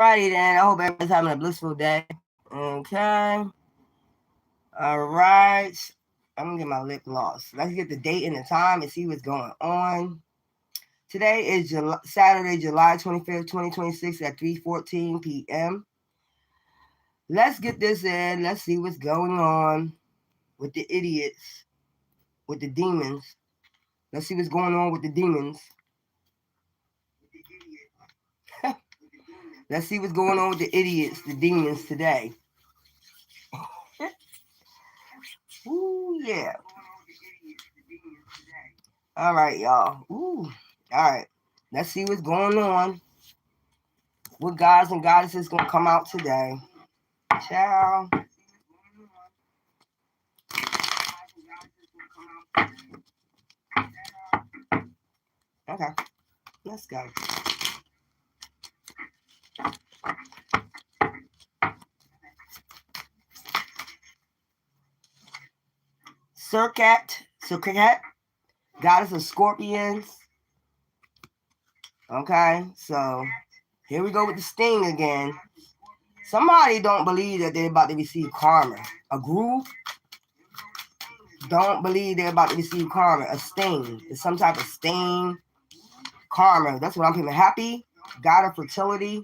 Alrighty then. I hope everybody's having a blissful day. Okay. All right. I'm gonna get my lip gloss. Let's get the date and the time and see what's going on. Today is Saturday, July 25th, 2026 at 3:14 p.m. Let's get this in. Let's see what's going on with the idiots, with the demons. Let's see what's going on with the demons. Let's see what's going on with the idiots, the demons today. Ooh, yeah. All right, y'all. Ooh. All right. Let's see what's going on. What gods and goddesses gonna come out today? Ciao. Okay. Let's go. Serket, goddess of scorpions. Okay, so here we go with the sting again. Somebody don't believe that they're about to receive karma. A group don't believe they're about to receive karma. A sting. It's some type of sting. Karma. That's what I'm feeling. Happy. God of fertility.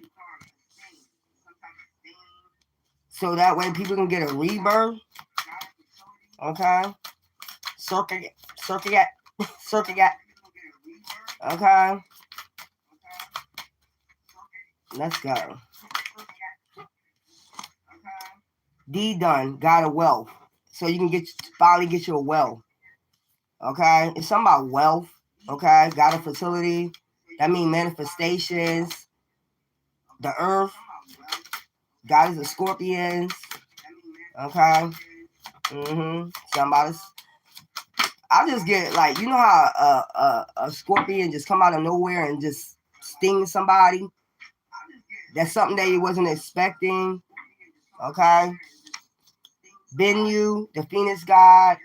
So that way people can get a rebirth. Okay. Circuit. Okay. Let's go. D done. God of wealth. So you can finally get your wealth. Okay. It's something about wealth. Okay. God of fertility. That means manifestations. The earth. Goddess of scorpions. Okay. Somebody's. I just get like, you know how a scorpion just come out of nowhere and just sting somebody? That's something that you wasn't expecting. Okay. Bennu, the Phoenix god.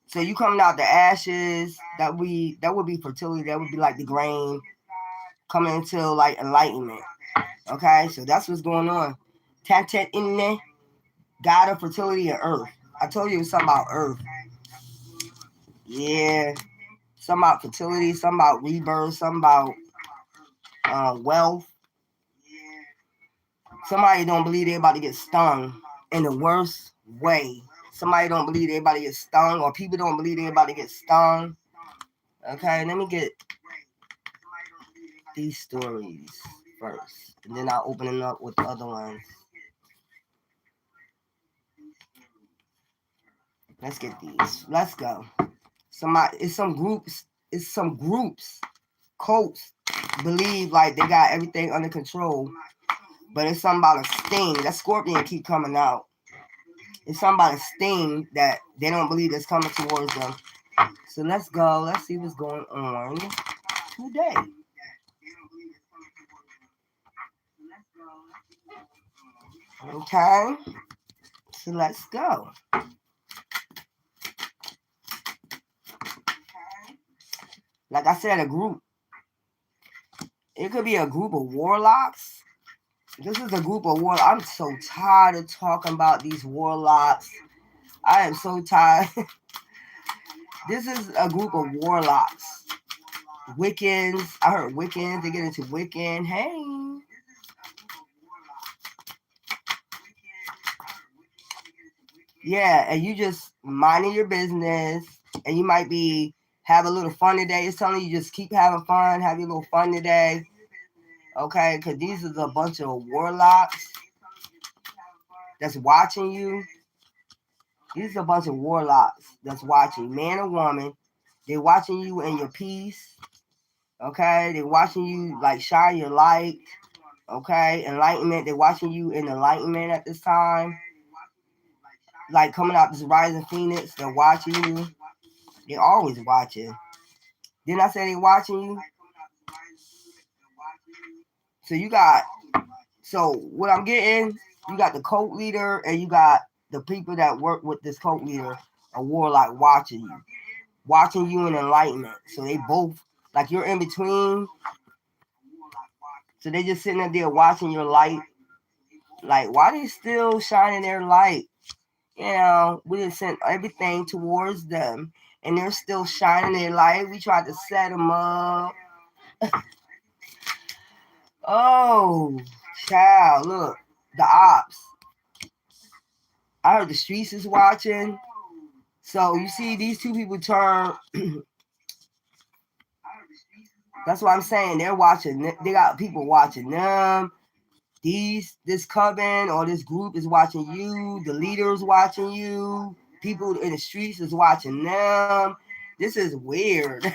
So you coming out the ashes, that would be fertility. That would be like the grain coming into like enlightenment. Okay, so that's what's going on. Tantet in there, god of fertility and earth. I told you it was something about earth. Yeah. Something about fertility, something about rebirth, something about wealth. Somebody don't believe they're about to get stung in the worst way. Somebody don't believe they're about to get stung, or people don't believe they're about to get stung. Okay, let me get these stories first, and then I'll open it up with the other ones. Let's get these. Let's go. It's some groups, cults believe like they got everything under control, but it's something about a sting. That scorpion keep coming out. It's something about a sting that they don't believe that's coming towards them. So let's go. Let's see what's going on today. Okay. So let's go. Like I said, a group. It could be a group of warlocks. This is a group of warlocks. I'm so tired of talking about these warlocks. I am so tired. This is a group of warlocks. Wiccans. I heard Wiccans. They get into Wiccan. Hey. Yeah, and you just minding your business, and you might be have a little fun today. It's telling you just keep having fun, have your little fun today. Okay, because these is a bunch of warlocks that's watching you. These are a bunch of warlocks that's watching, man or woman. They're watching you in your peace. Okay, they're watching you like shine your light. Okay, enlightenment. They're watching you in enlightenment at this time. Like coming out this rising phoenix, they're watching you. They're always watching. Didn't I say they're watching you? So you got, so what I'm getting, you got the cult leader and you got the people that work with this cult leader, a warlock watching you in enlightenment. So they both, like you're in between. So they just sitting up there watching your light. Like, why they still shining their light? You know, we just sent everything towards them, and they're still shining their light. We tried to set them up. Oh, child, look, the ops. I heard the streets is watching. So you see these two people turn. That's what I'm saying. They're watching. They got people watching them. This coven or this group is watching you. The leaders watching you. People in the streets is watching them. This is weird.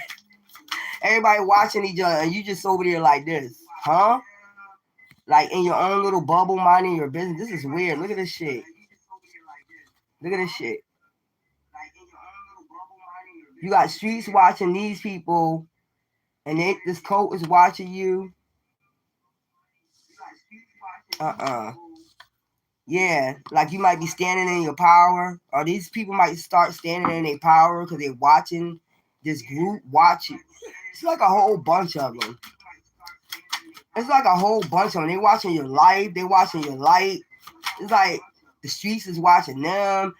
Everybody watching each other, and you just over there like this, huh? Like in your own little bubble, minding your business. This is weird. Look at this shit. Look at this shit. You got streets watching these people, and this coat is watching you. Yeah, like you might be standing in your power, or these people might start standing in their power because they're watching this group watching. It's like a whole bunch of them. It's like a whole bunch of them. They watching your life. They watching your light. It's like the streets is watching them.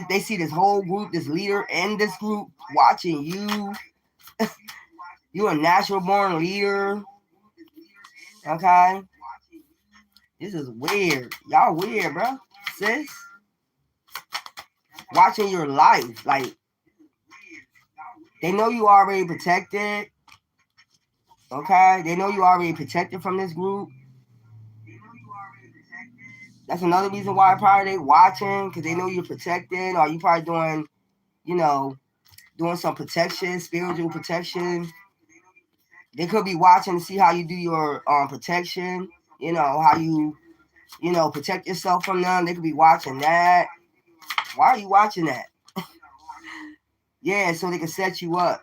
They see this whole group, this leader and this group watching you. You're a natural born leader. Okay? This is weird. Y'all weird, bro. Sis? Watching your life. Like, they know you already protected. Okay? They know you already protected from this group. That's another reason why probably they watching, because they know you're protected, or you probably doing, you know, doing some protection, spiritual protection. They could be watching to see how you do your protection, you know, how you protect yourself from them. They could be watching that. Why are you watching that? Yeah, so they can set you up.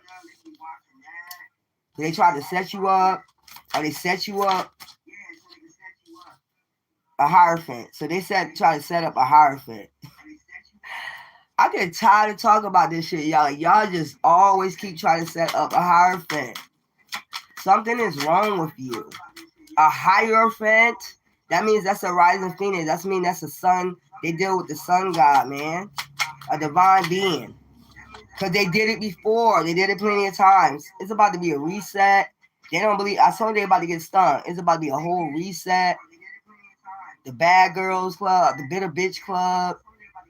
They try to set you up, or they set you up a Hierophant. So they try to set up a Hierophant. I get tired of talking about this shit, y'all. Y'all just always keep trying to set up a Hierophant. Something is wrong with you. A Hierophant, that means that's a rising phoenix. That means that's a sun. They deal with the sun god, man. A divine being. Because they did it before. They did it plenty of times. It's about to be a reset. They don't believe. I told you they're about to get stung. It's about to be a whole reset. The Bad Girls Club, the Bitter Bitch Club,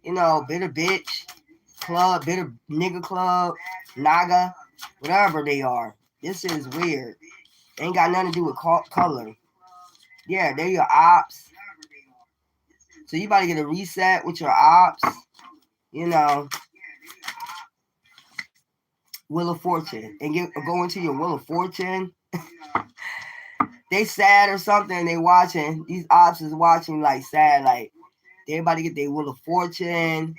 you know, Bitter Bitch Club, Bitter Nigga Club, Naga, whatever they are. This is weird. Ain't got nothing to do with color. Yeah, they're your ops. So you about to get a reset with your ops. You know, Wheel of Fortune. And go into your Wheel of Fortune. They sad or something. They watching. These ops is watching like sad. Like, they about to get their Wheel of Fortune.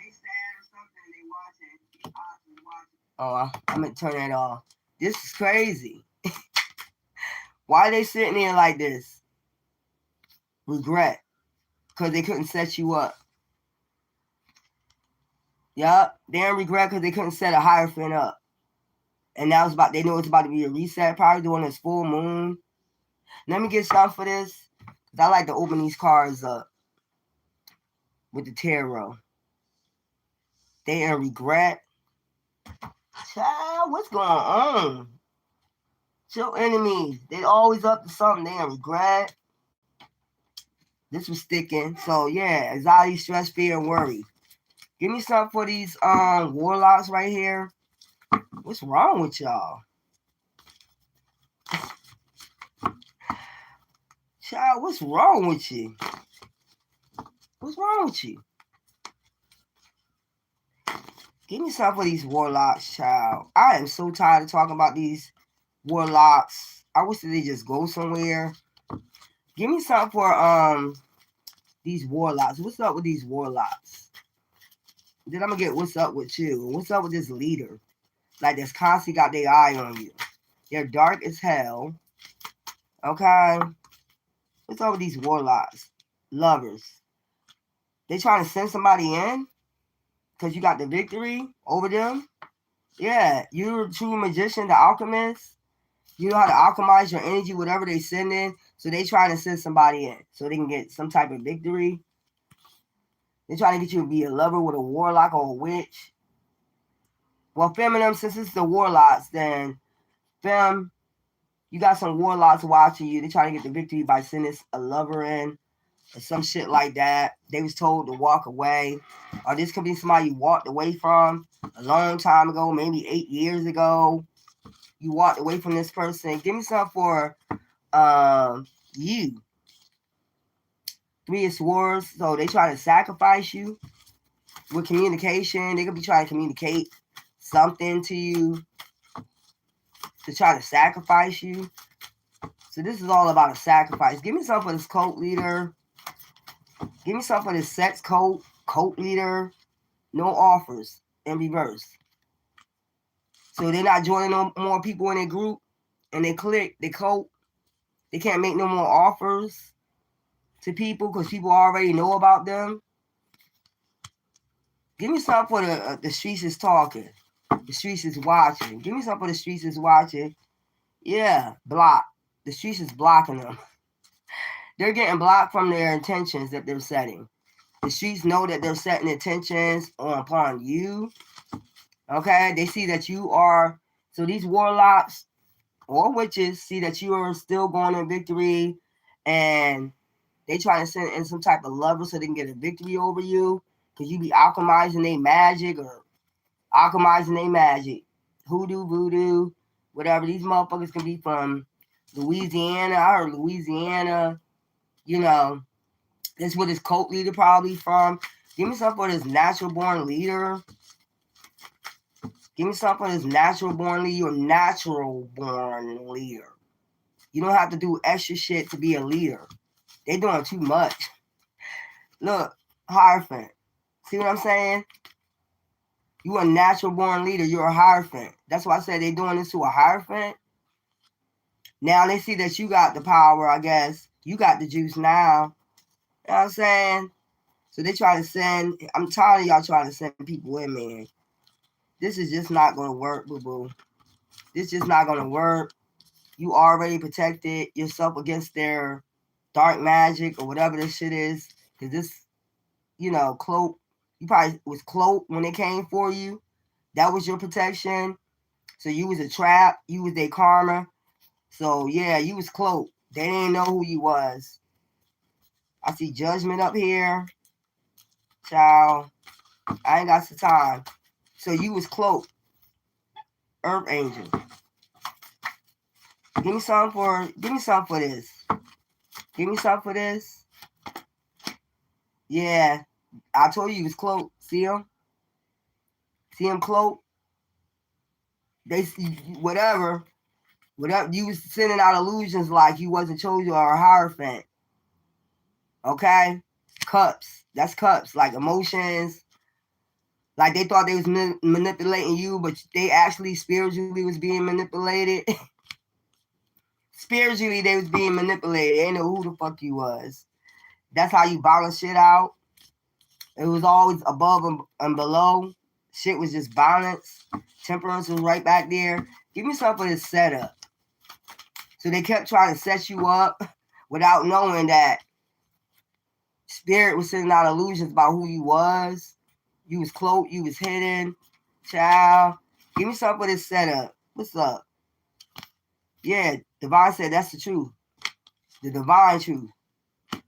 Oh, I'm going to turn that off. This is crazy. Why are they sitting there like this? Regret. Because they couldn't set you up. Yup. They don't regret because they couldn't set a Hierophant up. And now they know it's about to be a reset. Probably doing this full moon. Let me get some for this. Because I like to open these cards up. With the tarot. They in regret. Child, what's going on? Your enemies, they always up to something. They in regret. This was sticking. So yeah, anxiety, stress, fear, and worry. Give me something for these warlocks right here. What's wrong with y'all? Child, what's wrong with you? What's wrong with you? Give me something for these warlocks, child. I am so tired of talking about these warlocks. I wish that they just go somewhere. Give me something for these warlocks. What's up with these warlocks? Then I'm gonna get what's up with you. What's up with this leader? Like, that's constantly got their eye on you. They're dark as hell. Okay? What's up with these warlocks? Lovers. They trying to send somebody in? Because you got the victory over them? Yeah, you're a true magician, the alchemist. You know how to alchemize your energy, whatever they send in. So they trying to send somebody in so they can get some type of victory. They're trying to get you to be a lover with a warlock or a witch. Well, feminine, since it's the warlocks, then fem, you got some warlocks watching you. They're trying to get the victory by sending a lover in or some shit like that. They was told to walk away. Or this could be somebody you walked away from a long time ago, maybe 8 years ago. You walked away from this person. Give me something for you. Three of Swords. So they try to sacrifice you with communication. They could be trying to communicate something to you to try to sacrifice you. So this is all about a sacrifice. Give me something for this cult leader. Give me something for this sex cult leader. No offers in reverse. So they're not joining no more people in their group and they click, they cult. They can't make no more offers to people because people already know about them. Give me something for the streets is talking. The streets is watching. Give me something for the streets is watching. Yeah, block. The streets is blocking them. They're getting blocked from their intentions that they're setting. The streets know that they're setting intentions upon you. Okay, they see that you are. So these warlocks or witches see that you are still going in victory, and they try to send in some type of lover so they can get a victory over you because you be alchemizing their magic or alchemizing their magic. Hoodoo, voodoo, whatever. These motherfuckers can be from Louisiana. I heard Louisiana, you know, that's where this cult leader probably from. Give me something for this natural born leader. Give me something for this natural born leader or natural born leader. You don't have to do extra shit to be a leader. They doing too much. Look, Hierophant. See what I'm saying? You a natural born leader. You're a Hierophant. That's why I said they doing this to a Hierophant. Now they see that you got the power, I guess. You got the juice now. You know what I'm saying? So they try to send, I'm tired of y'all trying to send people in, man. This is just not going to work, boo-boo. This is just not going to work. You already protected yourself against their dark magic or whatever this shit is. Because this, you know, cloak, you probably was cloaked when they came for you. That was your protection. So you was a trap. You was their karma. So, yeah, you was cloaked. They didn't know who you was. I see judgment up here. Child, I ain't got the time. So you was cloaked. Earth Angel. Give me something for this. Give me something for this. Yeah. I told you he was cloaked. See him? See him cloaked? They whatever. Whatever you was sending out illusions like you wasn't chosen or a Hierophant. Okay? Cups. That's cups. Like emotions. Like they thought they was manipulating you, but they actually spiritually was being manipulated. Spiritually, they was being manipulated. They didn't know who the fuck you was. That's how you balance shit out. It was always above and below. Shit was just balance. Temperance was right back there. Give me something for this setup. So they kept trying to set you up without knowing that spirit was sending out illusions about who you was. You was cloaked. You was hidden. Child. Give me something for this setup. What's up? Yeah, Divine said that's the truth. The divine truth.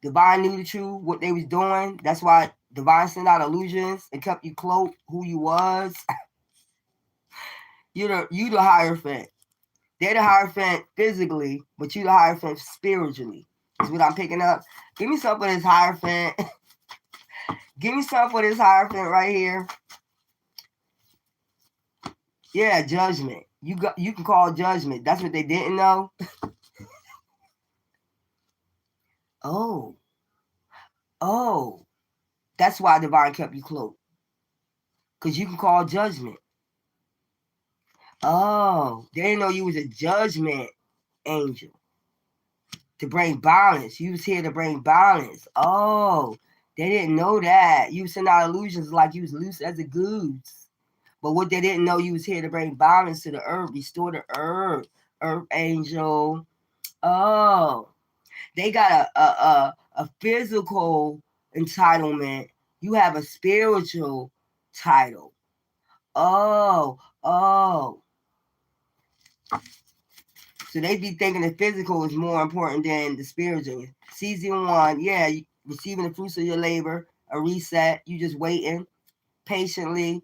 Divine knew the truth, what they was doing. That's why Divine sent out illusions and kept you cloaked who you was. you the Hierophant. They're the Hierophant physically, but you the Hierophant spiritually. Is what I'm picking up. Give me something for this Hierophant. Give me something for this Hierophant right here. Yeah, judgment. You can call judgment. That's what they didn't know. Oh. That's why Divine kept you cloaked. Because you can call judgment. Oh, they didn't know you was a judgment angel. To bring balance. You was here to bring balance. Oh, they didn't know that. You was sending out illusions like you was loose as a goose. But what they didn't know, you was here to bring balance to the earth, restore the earth. Earth angel. Oh. They got a physical entitlement. You have a spiritual title. Oh. So they be thinking the physical is more important than the spiritual. Season 1, yeah, receiving the fruits of your labor, a reset. You just waiting patiently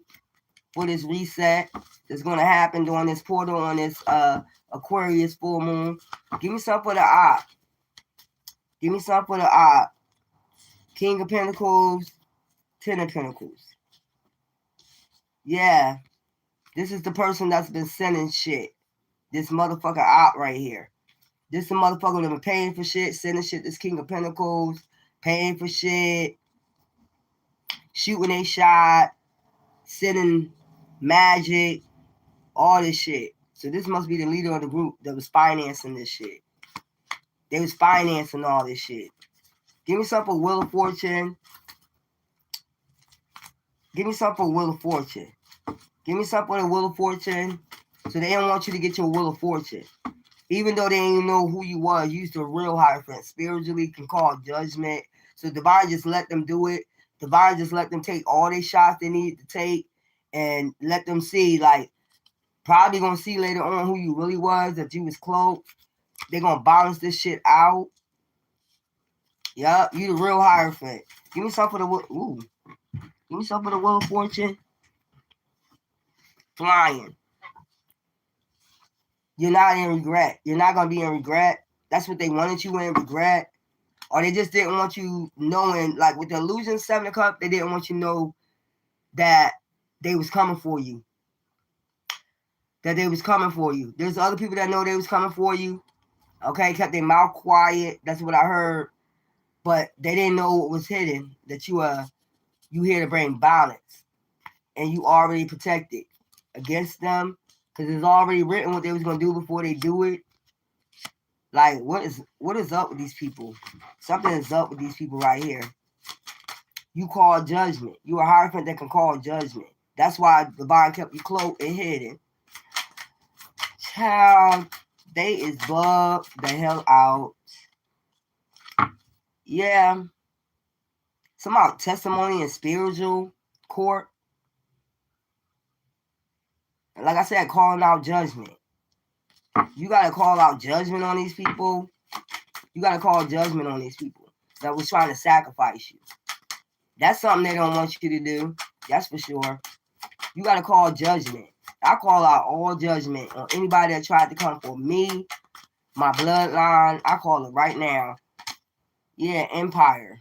for this reset that's going to happen during this portal on this Aquarius full moon. Give me something for the eye. Give me something for the eye. King of Pentacles, Ten of Pentacles. Yeah, this is the person that's been sending shit. This motherfucker out right here. This is the motherfucker that been paying for shit, sending shit. This King of Pentacles, paying for shit, shooting a shot, sending magic, all this shit. So this must be the leader of the group that was financing this shit. They was financing all this shit. Give me something for Wheel of Fortune. Give me something for Wheel of Fortune. Give me something for the Wheel of Fortune. So they don't want you to get your Wheel of Fortune. Even though they didn't even know who you was, you used to real Hierophant. Spiritually can call judgment. So Divine just let them do it. Divine just let them take all their shots they needed to take and let them see, like, probably gonna see later on who you really was, that you was cloaked. They're gonna balance this shit out. Yup, you the real Hierophant. Give me something for the give me something for the Wheel of Fortune. Flying. You're not in regret. You're not gonna be in regret. That's what they wanted you in, regret. Or they just didn't want you knowing, like with the Illusion 7 of Cups, they didn't want you to know that they was coming for you. That they was coming for you. There's other people that know they was coming for you. Okay, kept their mouth quiet. That's what I heard. But they didn't know what was hidden. That you here to bring balance. And you already protected against them. Because it's already written what they was going to do before they do it. Like, what is up with these people? Something is up with these people right here. You call judgment. You a Hierophant that can call judgment. That's why Divine kept you cloaked and hidden. Child, they is bugged the hell out. Yeah. Some about testimony and spiritual court. Like I said, calling out judgment. You got to call out judgment on these people. You got to call judgment on these people that was trying to sacrifice you. That's something they don't want you to do. That's for sure. You got to call judgment. I call out all judgment on anybody that tried to come for me, my bloodline. I call it right now. Yeah, empire.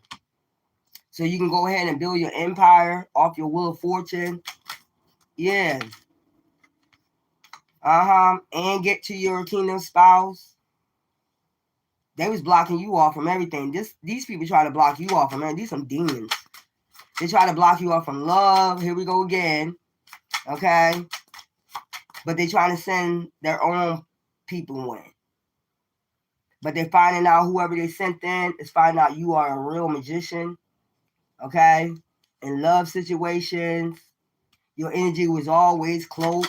So you can go ahead and build your empire off your Wheel of Fortune. Yeah. And get to your kingdom spouse. They was blocking you off from everything. These people try to block you off from everything. These some demons. They try to block you off from love. Here we go again. Okay? But they trying to send their own people in. But they're finding out whoever they sent in is finding out you are a real magician. Okay? In love situations, your energy was always cloaked.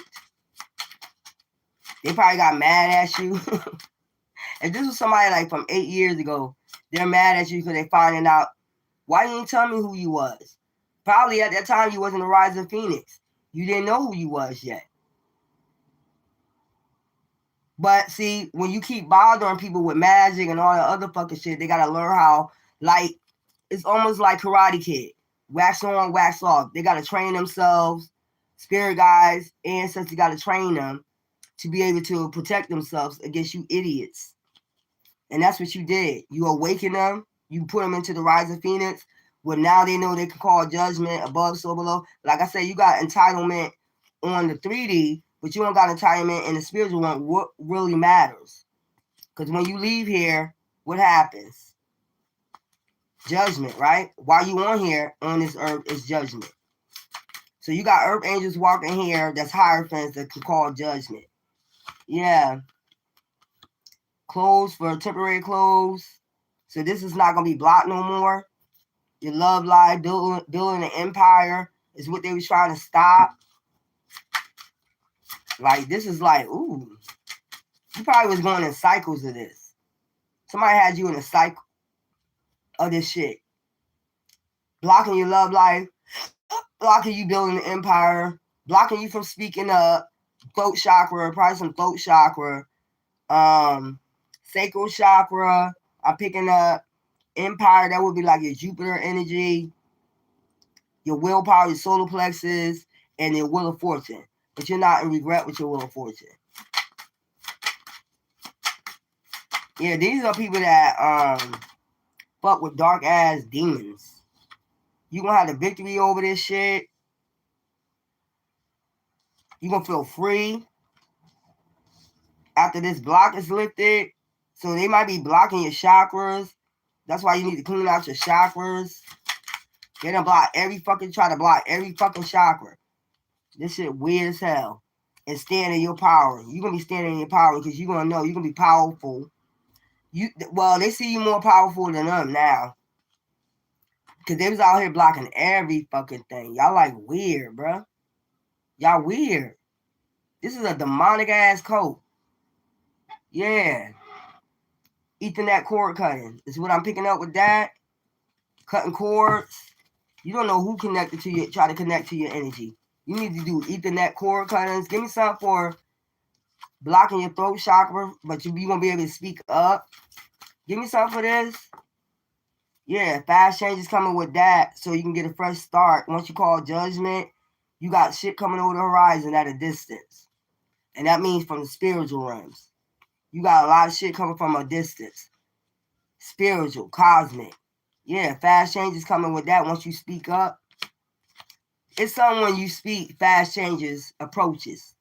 They probably got mad at you. If this was somebody like from 8 years ago, they're mad at you because they're finding out, why you didn't tell me who you was? Probably at that time you wasn't the Rising Phoenix. You didn't know who you was yet. But see, when you keep bothering people with magic and all the other fucking shit, they gotta learn how, like, it's almost like Karate Kid. Wax on, wax off. They gotta train themselves. Spirit guides, ancestors gotta train them to be able to protect themselves against you idiots. And that's what you did. You awaken them. You put them into the Rising Phoenix. Well, now they know they can call judgment above, so below. Like I said, you got entitlement on the 3D, but you don't got entitlement in the spiritual one. What really matters? Because when you leave here, what happens? Judgment, right? While you on here, on this earth, is judgment. So you got earth angels walking here that's Hierophants that can call judgment. Yeah. Clothes for temporary clothes. So this is not going to be blocked no more. Your love life, building an empire is what they was trying to stop. Like, this is like, ooh. You probably was going in cycles of this. Somebody had you in a cycle. of this shit. Blocking your love life, blocking you building an empire, blocking you from speaking up, throat chakra, probably some throat chakra, sacral chakra. I'm picking up empire, that would be like your Jupiter energy, your willpower, your solar plexus, and your wheel of fortune. But you're not in regret with your wheel of fortune. Yeah, these are people that fuck with dark ass demons. You gonna have the victory over this shit. You gonna feel free after this block is lifted. So they might be blocking your chakras. That's why you need to clean out your chakras. They done try to block every fucking chakra. This shit weird as hell. And stand in your power. You're gonna be standing in your power because you're gonna know you're gonna be powerful. Well, they see you more powerful than them now. Cause they was out here blocking every fucking thing. Y'all like weird, bro. Y'all weird. This is a demonic ass code. Yeah. Ethernet cord cutting. Is what I'm picking up with that. Cutting cords. You don't know who connected to you, try to connect to your energy. You need to do Ethernet cord cuttings. Give me something for blocking your throat chakra, but you won't be able to speak up. Give me something for this. Yeah, fast changes coming with that, so you can get a fresh start. Once you call judgment, you got shit coming over the horizon at a distance. And that means from the spiritual realms. You got a lot of shit coming from a distance. Spiritual, cosmic. Yeah, fast changes coming with that once you speak up. It's something when you speak, fast changes, approaches.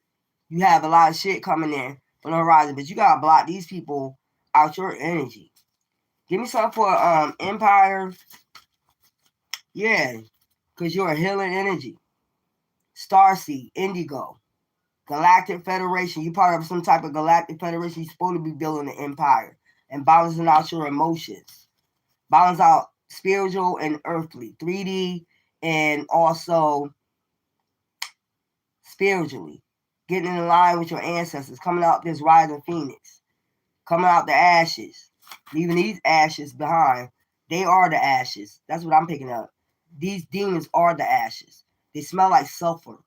You have a lot of shit coming in from the horizon, but you gotta block these people out your energy. Give me something for Empire. Yeah, because you're a healing energy. Starseed, Indigo, Galactic Federation. You're part of some type of Galactic Federation. You're supposed to be building an empire and balancing out your emotions. Balance out spiritual and earthly, 3D, and also spiritually. Getting in line with your ancestors, coming out this rising phoenix, coming out the ashes, leaving these ashes behind. They are the ashes. That's what I'm picking up. These demons are the ashes. They smell like sulfur.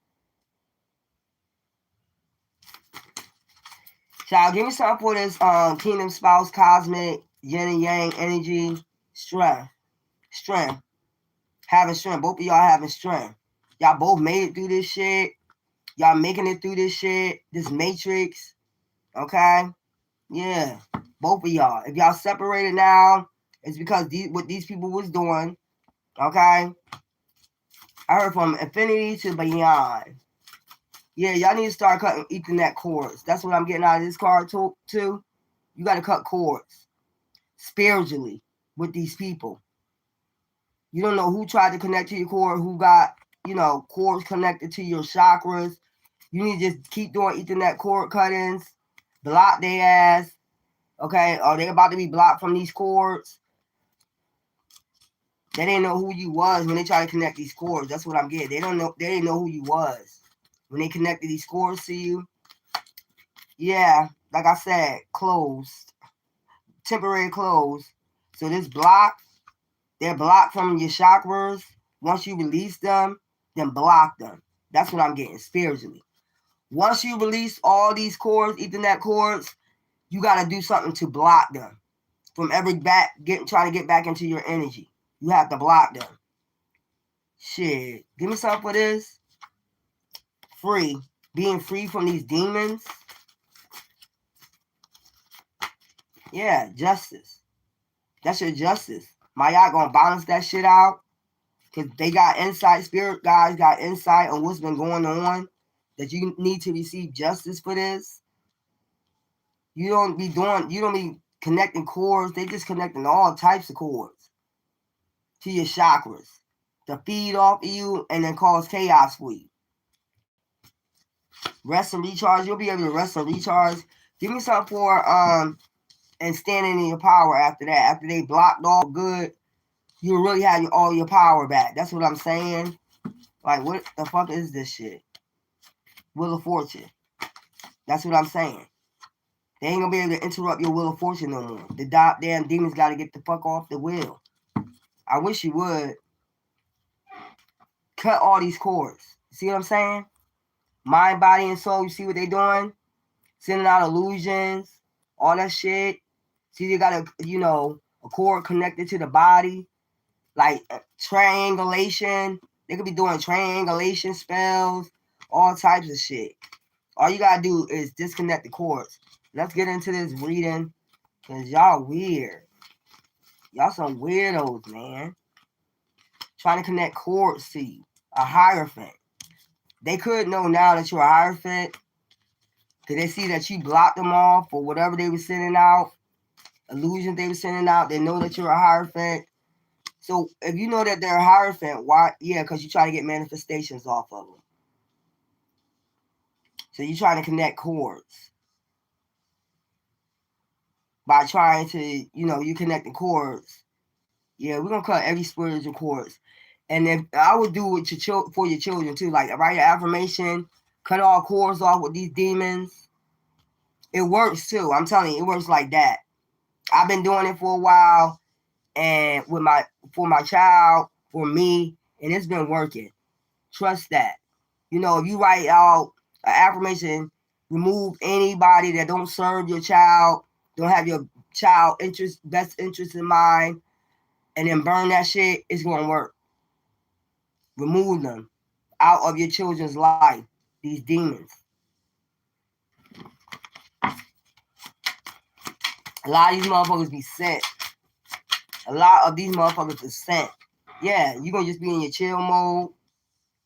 Child, give me something for this kingdom spouse, cosmic, yin and yang energy, strength. Strength. Having strength. Both of y'all having strength. Y'all both made it through this shit. Y'all making it through this shit. This matrix. Okay? Yeah. Both of y'all. If y'all separated now, it's because what these people was doing. Okay? I heard from infinity to beyond. Yeah, y'all need to start cutting Ethernet cords. That's what I'm getting out of this card too. You got to cut cords spiritually with these people. You don't know who tried to connect to your cord, who got, cords connected to your chakras. You need to just keep doing Ethernet cord cuttings, block their ass. Okay, or they about to be blocked from these cords. They didn't know who you was when they try to connect these cords. That's what I'm getting. They didn't know who you was when they connected these cords to you. Yeah, like I said, closed. Temporary closed. So this block, they're blocked from your chakras. Once you release them, then block them. That's what I'm getting spiritually. Once you release all these cords, Ethernet cords, you got to do something to block them from trying to get back into your energy. You have to block them. Shit. Give me something for this. Free. Being free from these demons. Yeah, justice. That's your justice. Maya gonna balance that shit out. Because they got insight. Spirit guys got insight on what's been going on. That you need to receive justice for this. You don't be connecting cords. They just connecting all types of cords to your chakras to feed off of you and then cause chaos for you. Rest and recharge. You'll be able to rest and recharge. Give me something for and standing in your power after that. After they blocked all good, you'll really have all your power back. That's what I'm saying. Like, what the fuck is this shit? Wheel of Fortune. That's what I'm saying. They ain't gonna be able to interrupt your Wheel of Fortune no more. The damn demons gotta get the fuck off the wheel. I wish you would. Cut all these cords. See what I'm saying? Mind, body, and soul. You see what they doing? Sending out illusions, all that shit. See, they got a cord connected to the body, like triangulation. They could be doing triangulation spells, all types of shit. All you gotta do is disconnect the cords. Let's get into this reading, cause y'all weird. Y'all some weirdos, man. Trying to connect cords to you. A Hierophant. They could know now that you're a Hierophant. Cause they see that you blocked them off for whatever they were sending out. Illusions they were sending out. They know that you're a Hierophant. So if you know that they're a Hierophant, why? Yeah, because you try to get manifestations off of them. So you're trying to connect cords. By trying to, you connecting cords. Yeah, we're going to cut every spiritual cords. And if I would do it for your children too, like write an affirmation, cut all cords off with these demons. It works too. I'm telling you, it works like that. I've been doing it for a while, and for my child, for me, and it's been working. Trust that. If you write out an affirmation, remove anybody that don't serve your child, don't have your child best interest in mind, and then burn that shit, it's gonna work. Remove them out of your children's life, these demons. A lot of these motherfuckers be sent. A lot of these motherfuckers are sent. Yeah, you're gonna just be in your chill mode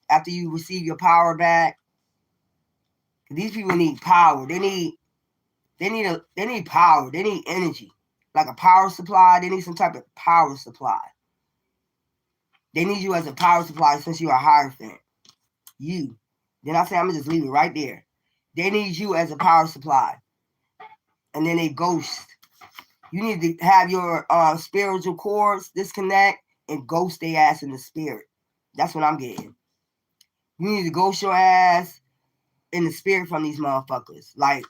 after you receive your power back. These people need power. They need power. They need energy. Like a power supply. They need some type of power supply. They need you as a power supply since you're a Hierophant. You. Then I say I'm gonna just leave it right there. They need you as a power supply. And then they ghost. You need to have your spiritual cords disconnect and ghost their ass in the spirit. That's what I'm getting. You need to ghost your ass in the spirit from these motherfuckers. Like,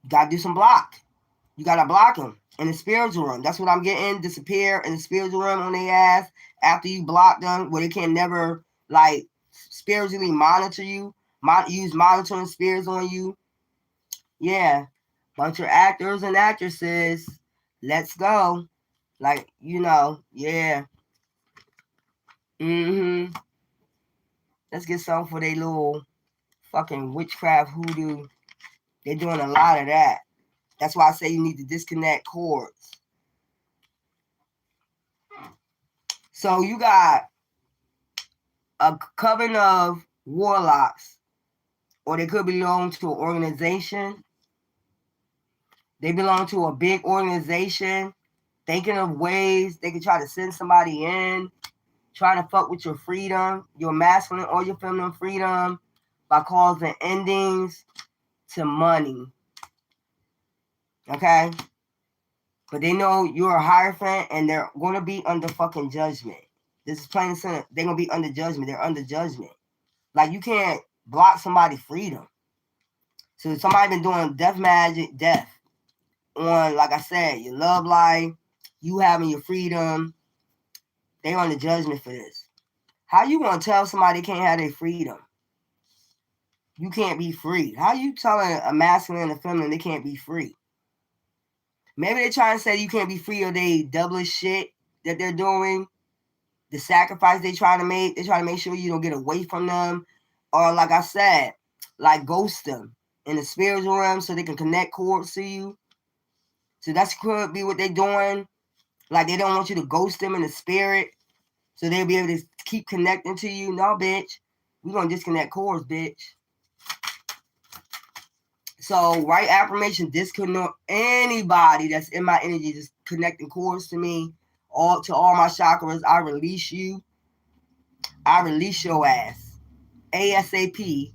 you gotta do some block. You gotta block them in the spiritual realm. That's what I'm getting. Disappear in the spiritual realm on their ass after you block them, where they can never like spiritually monitor you. Use monitoring spirits on you. Yeah, bunch of actors and actresses. Let's go. Like, yeah. Let's get some for they little fucking witchcraft hoodoo. They're doing a lot of that. That's why I say you need to disconnect cords. So you got a coven of warlocks, or they could belong to an organization. They belong to a big organization, thinking of ways they could try to send somebody in, trying to fuck with your freedom, your masculine or your feminine freedom, by causing endings to money. Okay? But they know you're a Hierophant and they're going to be under fucking judgment. This is plain and simple. They're going to be under judgment. They're under judgment. Like, you can't block somebody's freedom. So if somebody been doing death magic, death on, like I said, your love life, you having your freedom, they under judgment for this. How you going to tell somebody they can't have their freedom? You can't be free. How you telling a masculine and a feminine they can't be free? Maybe they're trying to say you can't be free, or they double shit that they're doing. The sacrifice they trying to make. They're trying to make sure you don't get away from them. Or like I said, like ghost them in the spiritual realm so they can connect cords to you. So that could be what they're doing. Like they don't want you to ghost them in the spirit so they'll be able to keep connecting to you. No, bitch. We're going to disconnect cords, bitch. So write affirmation, disconnect anybody that's in my energy, just connecting cords to me, to all my chakras. I release you. I release your ass ASAP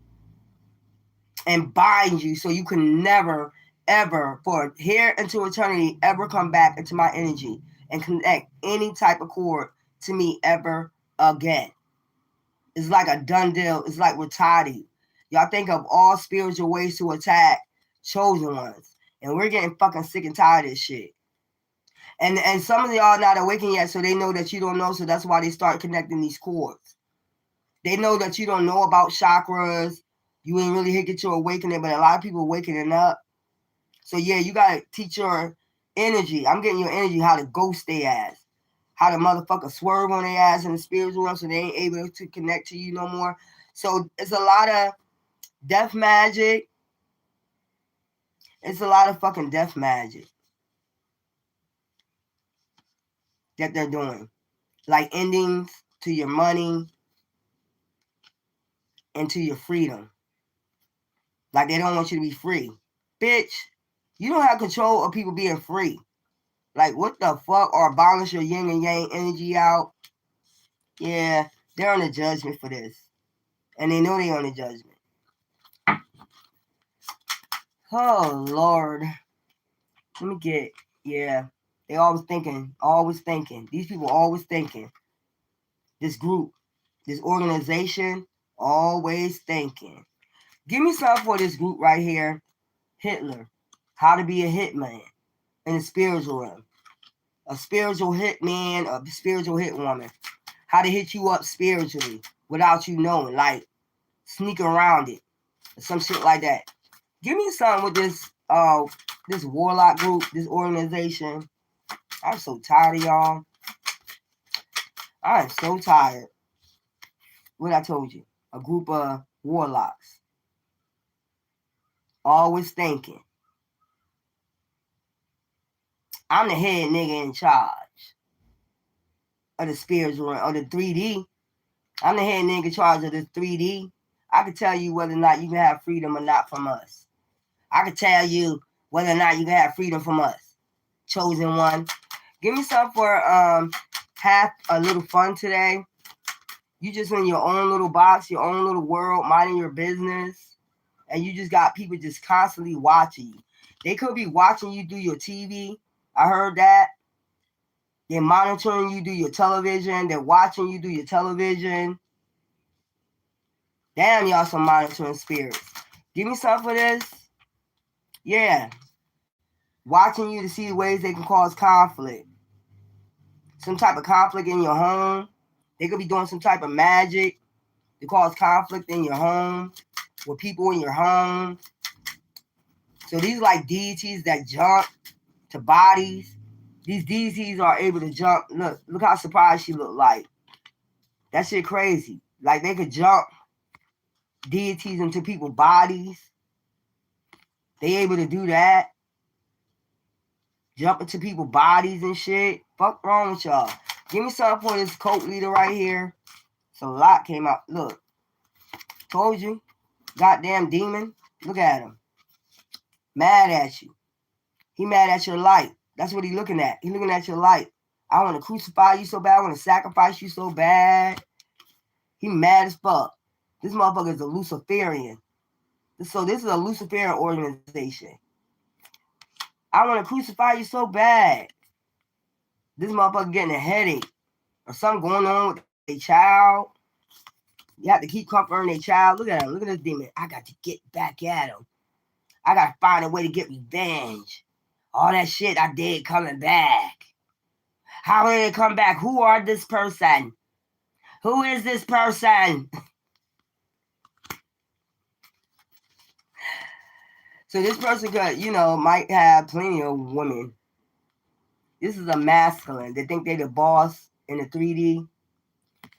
and bind you so you can never, ever, for here into eternity, ever come back into my energy and connect any type of cord to me ever again. It's like a done deal. It's like retarded. Y'all think of all spiritual ways to attack chosen ones. And we're getting fucking sick and tired of this shit. And some of y'all not awakened yet, so they know that you don't know, so that's why they start connecting these cords. They know that you don't know about chakras. You ain't really hit get your awakening, but a lot of people awakening up. So yeah, you gotta teach your energy. I'm getting your energy how to ghost their ass. How to motherfucker swerve on their ass in the spiritual realm so they ain't able to connect to you no more. So it's a lot of death magic. It's a lot of fucking death magic that they're doing. Like endings to your money and to your freedom. Like they don't want you to be free. Bitch, you don't have control of people being free. Like what the fuck? Or balance your yin and yang energy out. Yeah, they're on the judgment for this. And they know they're on the judgment. Oh, Lord. Let me get, yeah. They always thinking. These people always thinking. This group, this organization, always thinking. Give me something for this group right here. Hitler. How to be a hitman in the spiritual realm. A spiritual hitman, a spiritual hit woman. How to hit you up spiritually without you knowing. Like, sneak around it. Or some shit like that. Give me something with this warlock group, this organization. I'm so tired of y'all. I am so tired. What I told you. A group of warlocks. Always thinking. I'm the head nigga in charge of the spiritual or the 3D. I'm the head nigga in charge of the 3D. I can tell you whether or not you can have freedom or not from us. I can tell you whether or not you can have freedom from us. Chosen one. Give me something for have a little fun today. You just in your own little box, your own little world, minding your business. And you just got people just constantly watching you. They could be watching you do your TV. I heard that. They're monitoring you do your television. They're watching you do your television. Damn, y'all some monitoring spirits. Give me something for this. Yeah. Watching you to see ways they can cause conflict. Some type of conflict in your home. They could be doing some type of magic to cause conflict in your home with people in your home. So these are like deities that jump to bodies. These deities are able to jump. Look how surprised she looked like. That shit crazy. Like they could jump deities into people's bodies. They able to do that. Jump into people's bodies and shit. Fuck wrong with y'all. Give me something for this cult leader right here. So a lot came out. Look. Told you. Goddamn demon. Look at him. Mad at you. He mad at your light. That's what he looking at. He looking at your light. I want to crucify you so bad. I want to sacrifice you so bad. He mad as fuck. This motherfucker is a Luciferian. So this is a Luciferian organization. I want to crucify you so bad. This motherfucker getting a headache. Or something going on with a child. You have to keep comforting a child. Look at him. Look at this demon. I got to get back at him. I got to find a way to get revenge. All that shit I did coming back. How did it come back? Who are this person? Who is this person? So this person could, might have plenty of women. This is a masculine. They think they're the boss in the 3D.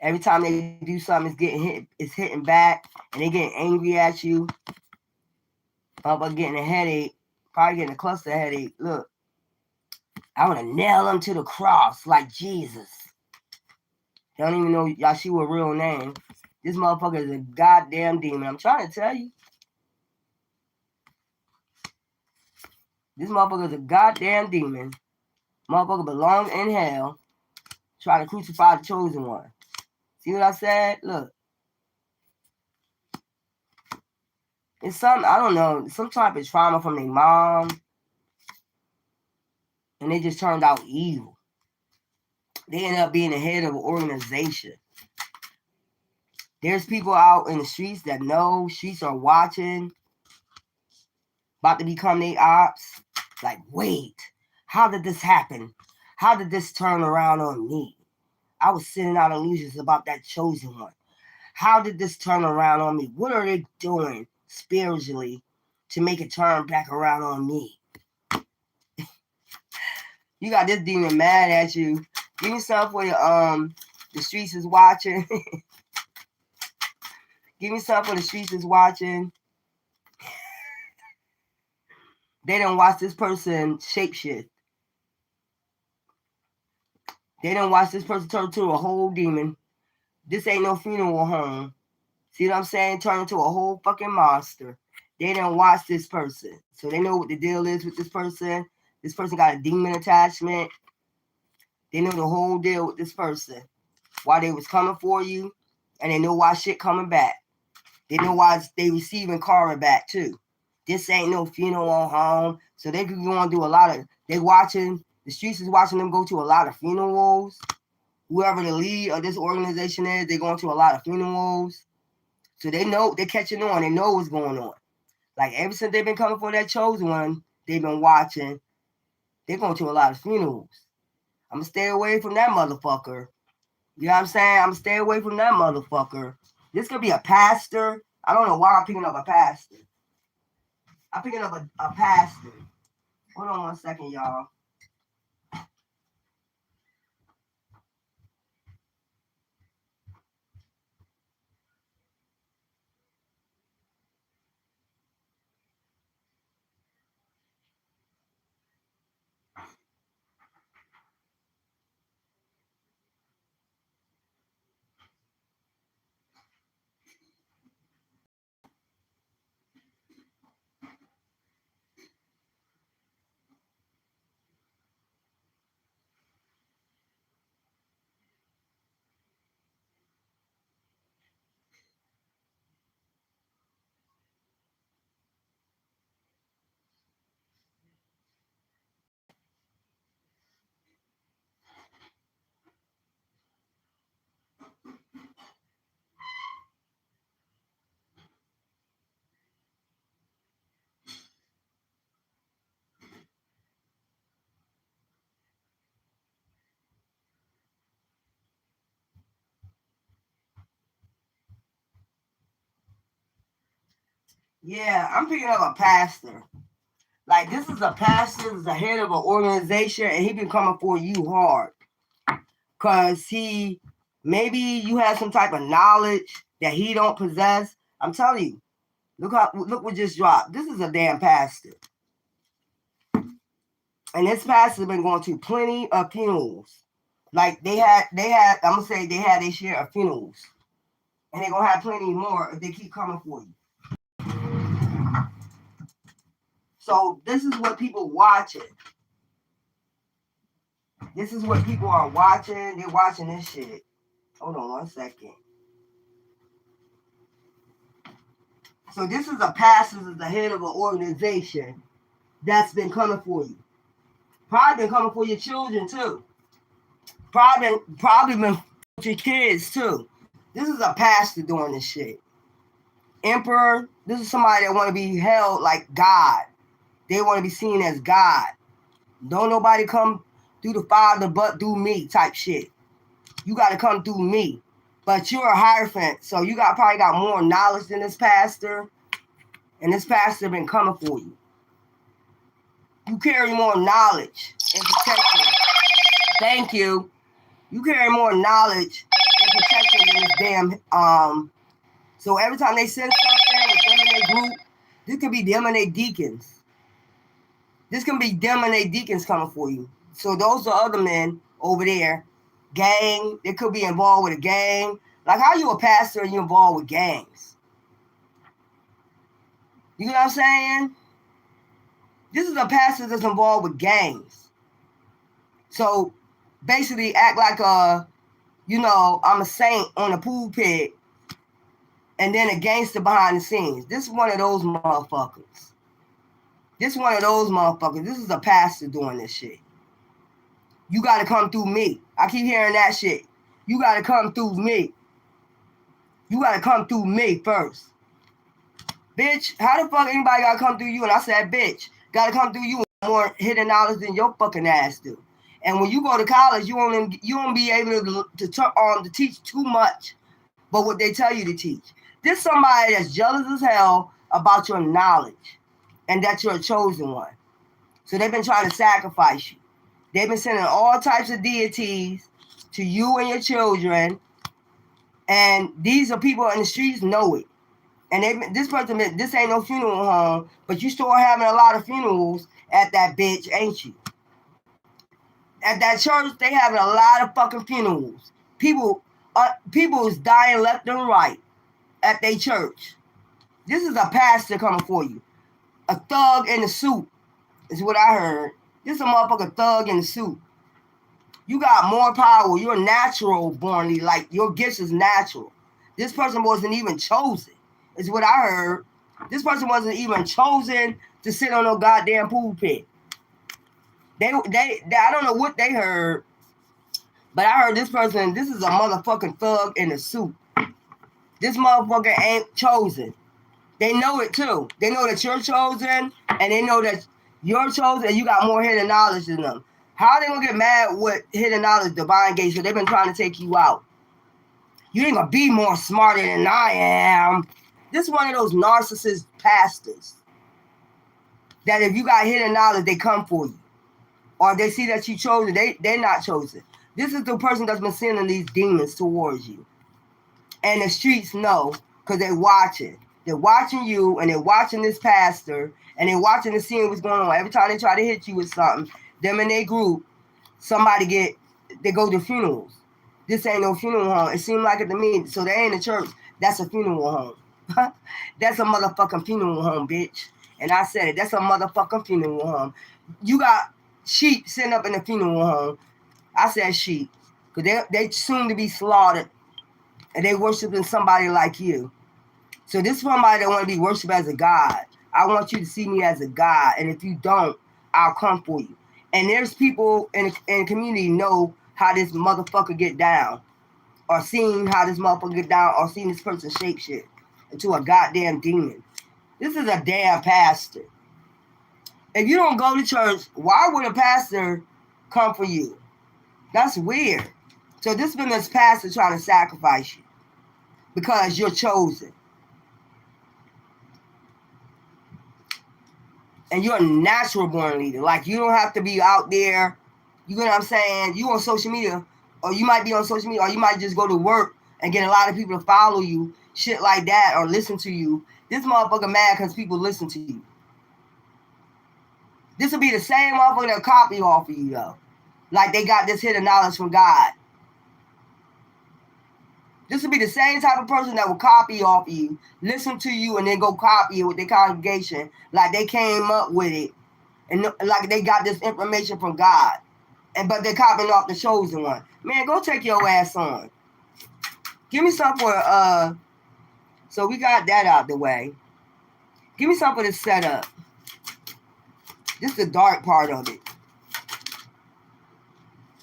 Every time they do something, it's hitting back, and they getting angry at you. About getting a headache, probably getting a cluster headache. Look, I want to nail them to the cross like Jesus. They don't even know Yahshua real name. This motherfucker is a goddamn demon. I'm trying to tell you. This motherfucker is a goddamn demon. Motherfucker belongs in hell. Try to crucify the chosen one. See what I said? Look. It's something, I don't know, some type of trauma from their mom. And they just turned out evil. They end up being the head of an organization. There's people out in the streets that know, streets are watching, about to become their ops. Like, wait, how did this happen? How did this turn around on me? I was sending out illusions about that chosen one. How did this turn around on me? What are they doing spiritually to make it turn back around on me? You got this demon mad at you. Give me something for the streets is watching. Give me something for the streets is watching. They didn't watch this person shapeshift. They didn't watch this person turn to a whole demon. This ain't no funeral home. See what I'm saying? Turn into a whole fucking monster. They didn't watch this person. So they know what the deal is with this person. This person got a demon attachment. They know the whole deal with this person. Why they was coming for you. And they know why shit coming back. They know why they receiving karma back too. This ain't no funeral home. So they could go and do a lot of, the streets is watching them go to a lot of funerals. Whoever the lead of this organization is, they're going to a lot of funerals. So they know, they're catching on. They know what's going on. Like ever since they've been coming for that chosen one, they've been watching. They're going to a lot of funerals. I'm going to stay away from that motherfucker. You know what I'm saying? I'm going to stay away from that motherfucker. This could be a pastor. I don't know why I'm picking up a pastor. I'm picking up a pastor. Hold on 1 second, y'all. Yeah, I'm picking up a pastor. Like, this is a pastor, this is the head of an organization, and he been coming for you hard. Because maybe you have some type of knowledge that he don't possess. I'm telling you, look what just dropped. This is a damn pastor. And this pastor been going to plenty of funerals. Like, they had, I'm going to say they had their share of funerals. And they're going to have plenty more if they keep coming for you. So this is what people watching. This is what people are watching. They're watching this shit. Hold on 1 second. So this is a pastor, this is the head of an organization that's been coming for you. Probably been coming for your children too. Probably been for your kids too. This is a pastor doing this shit. Emperor, this is somebody that want to be held like God. They want to be seen as God. Don't nobody come through the Father but through me type shit. You got to come through me. But you're a Hierophant, so you probably got more knowledge than this pastor. And this pastor been coming for you. You carry more knowledge and protection. Thank you. You carry more knowledge and protection than this damn so every time they send something with them and their group, this could be them and their deacons. This can be them and their deacons coming for you. So those are other men over there. Gang. They could be involved with a gang. Like, how you a pastor and you involved with gangs? You know what I'm saying? This is a pastor that's involved with gangs. So basically act like I'm a saint on the pulpit and then a gangster behind the scenes. This is one of those motherfuckers. This is a pastor doing this shit. You got to come through me. I keep hearing that shit. You got to come through me. You got to come through me first. Bitch, how the fuck anybody got to come through you? And I said, bitch, got to come through you with more hidden knowledge than your fucking ass do. And when you go to college, you won't be able to teach too much, but what they tell you to teach. This somebody that's jealous as hell about your knowledge, and that you're a chosen one. So they've been trying to sacrifice you. They've been sending all types of deities to you and your children, and these are people in the streets know it. And this ain't no funeral home, but you still having a lot of funerals at that bitch, ain't you? At that church, they having a lot of fucking funerals. People is dying left and right at their church. This is a pastor coming for you. A thug in a suit is what I heard. This is a motherfucking thug in a suit. You got more power. You're natural born. Like, your gifts is natural. This person wasn't even chosen, is what I heard. This person wasn't even chosen to sit on no goddamn pulpit. They I don't know what they heard, but I heard this person, this is a motherfucking thug in a suit. This motherfucker ain't chosen. They know it too. They know that you're chosen, and they know that you're chosen, and you got more hidden knowledge than them. How are they gonna get mad with hidden knowledge, divine gate? So they've been trying to take you out. You ain't gonna be more smarter than I am. This is one of those narcissist pastors that if you got hidden knowledge, they come for you. Or they see that you chosen, they're not chosen. This is the person that's been sending these demons towards you. And the streets know, because they're watching. They're watching you, and they're watching this pastor, and they're watching and seeing what's going on. Every time they try to hit you with something, them and their group, they go to funerals. This ain't no funeral home. It seemed like it to me. So they ain't a church. That's a funeral home. That's a motherfucking funeral home, bitch. And I said it. That's a motherfucking funeral home. You got sheep sitting up in the funeral home. I said sheep. Because they soon to be slaughtered. And they worshiping somebody like you. So this is somebody that want to be worshipped as a god. I want you to see me as a god. And if you don't, I'll come for you. And there's people in the community know how this motherfucker get down. Or seen how this motherfucker get down. Or seen this person shape shit into a goddamn demon. This is a damn pastor. If you don't go to church, why would a pastor come for you? That's weird. So this been this pastor trying to sacrifice you. Because you're chosen. And you're a natural born leader. Like, you don't have to be out there. You know what I'm saying? You on social media. Or you might be on social media. Or you might just go to work and get a lot of people to follow you. Shit like that. Or listen to you. This motherfucker mad because people listen to you. This will be the same motherfucker that copy off of you, though. Like they got this hidden knowledge from God. This will be the same type of person that will copy off of you, listen to you, and then go copy it with their congregation. Like they came up with it. And like they got this information from God. But they're copying off the chosen one. Man, go take your ass on. Give me some for, so we got that out the way. Give me some for the setup. This is the dark part of it.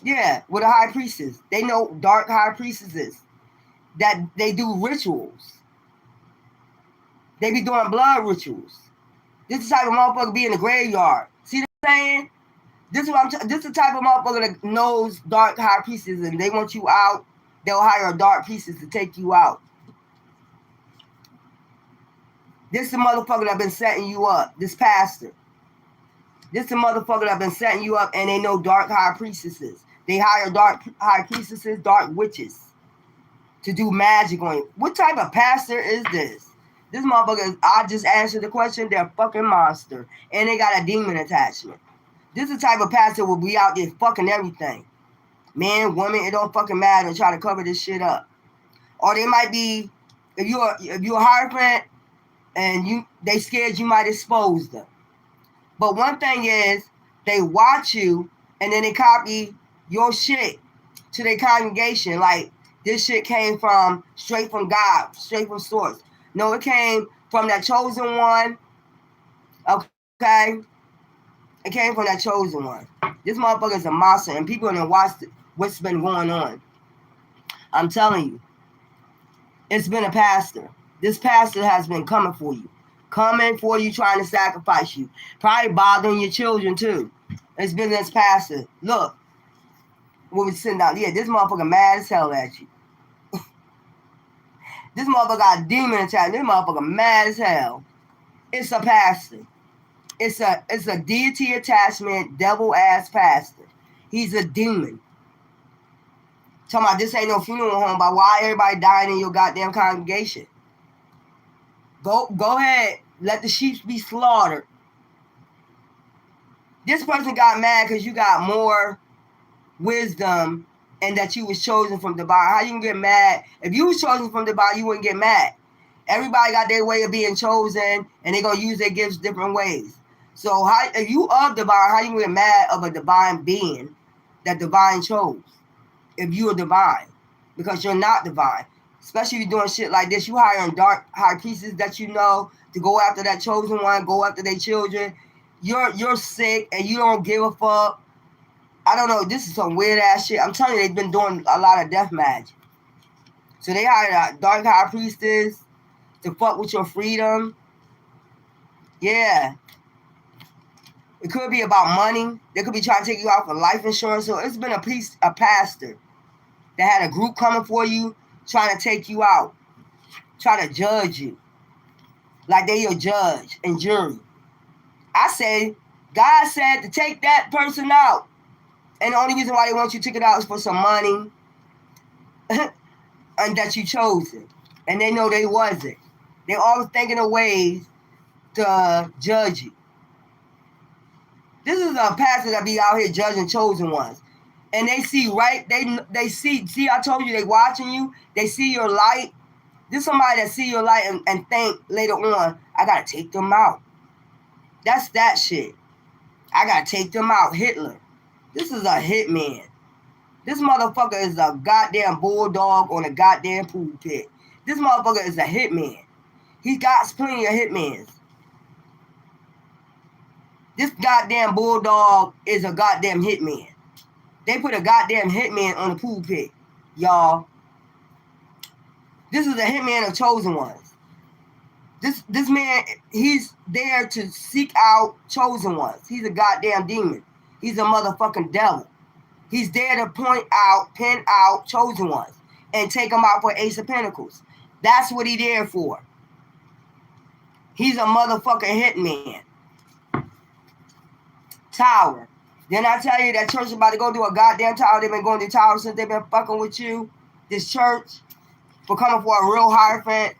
Yeah, with the high priestess. They know dark high priestesses. That they do rituals. They be doing blood rituals. This is the type of motherfucker be in the graveyard. See what I'm saying? This is the type of motherfucker that knows dark high priestesses, and they want you out. They'll hire a dark priestess to take you out. This is the motherfucker that been setting you up. This pastor. This is the motherfucker that been setting you up, and they know dark high priestesses. They hire dark high priestesses, dark witches to do magic on you. What type of pastor is this? This motherfucker, I just answered the question, they're a fucking monster. And they got a demon attachment. This is the type of pastor will be out there fucking everything. Man, woman, it don't fucking matter. Try to cover this shit up. Or they might be, if you're a hierophant and they scared you might expose them. But one thing is, they watch you and then they copy your shit to their congregation. Like, this shit came straight from God, straight from source. No, it came from that chosen one. Okay? It came from that chosen one. This motherfucker is a monster, and people done watched what's been going on. I'm telling you. It's been a pastor. This pastor has been coming for you. Coming for you, trying to sacrifice you. Probably bothering your children, too. It's been this pastor. Look. when we sitting down. Yeah, this motherfucker mad as hell at you. This motherfucker got a demon attack. This motherfucker mad as hell. It's a pastor. It's a deity attachment, devil ass pastor. He's a demon. Talking about this ain't no funeral home, but why everybody dying in your goddamn congregation? Go ahead. Let the sheep be slaughtered. This person got mad because you got more wisdom and that you was chosen from the Bible. How you can get mad? If you was chosen from the Bible, you wouldn't get mad. Everybody got their way of being chosen, and they're gonna use their gifts different ways. So how, if you of divine, how you get mad of a divine being that divine chose? If you are divine, because you're not divine. Especially if you're doing shit like this, you hiring dark high priests that you know to go after that chosen one, go after their children. You're sick and you don't give a fuck. I don't know. This is some weird ass shit. I'm telling you, they've been doing a lot of death magic. So they hired a dark high priestess to fuck with your freedom. Yeah. It could be about money. They could be trying to take you out for life insurance. So it's been a pastor that had a group coming for you, trying to take you out, trying to judge you, like they your judge and jury. I say, God said to take that person out. And the only reason why they want you to take it out is for some money and that you chose it. And they know they wasn't. They always thinking of ways to judge you. This is a pastor that be out here judging chosen ones. And they see they see, I told you they watching you. They see your light. This is somebody that see your light and think later on, I got to take them out. That's that shit. I got to take them out. Hitler. This is a hitman. This motherfucker is a goddamn bulldog on a goddamn pool pit. This motherfucker is a hitman. He's got plenty of hitmans. This goddamn bulldog is a goddamn hitman. They put a goddamn hitman on the pool pit, y'all. This is a hitman of chosen ones. This man, he's there to seek out chosen ones. He's a goddamn demon. He's a motherfucking devil. He's there to pin out chosen ones and take them out for Ace of Pentacles. That's what he's there for. He's a motherfucking hitman. Tower. Then I tell you that church is about to go do a goddamn tower. They've been going to tower since they've been fucking with you. This church, for coming for a real Hierophant.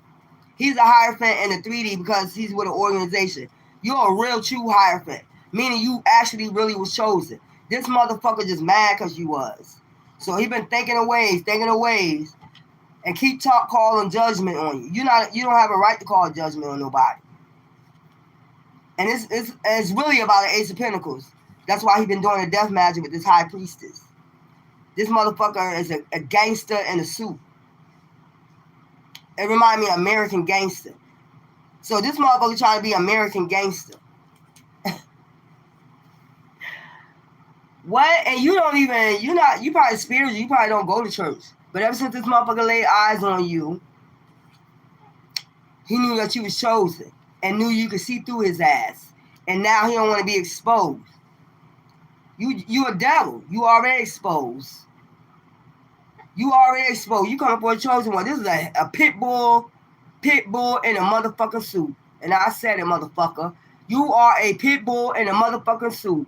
He's a Hierophant in the 3D because he's with an organization. You're a real true Hierophant, meaning you actually really was chosen. This motherfucker just mad because you was. So he been thinking of ways, and keep calling judgment on you. You don't have a right to call judgment on nobody. And it's really about the Ace of Pentacles. That's why he been doing the death magic with this high priestess. This motherfucker is a gangster in a suit. It reminds me of American Gangster. So this motherfucker trying to be American Gangster. What? And you probably spiritual, you probably don't go to church. But ever since this motherfucker laid eyes on you, he knew that you was chosen and knew you could see through his ass. And now he don't want to be exposed. You a devil. You already exposed. You coming for a chosen one. This is a pit bull in a motherfucking suit. And I said it, motherfucker. You are a pit bull in a motherfucking suit.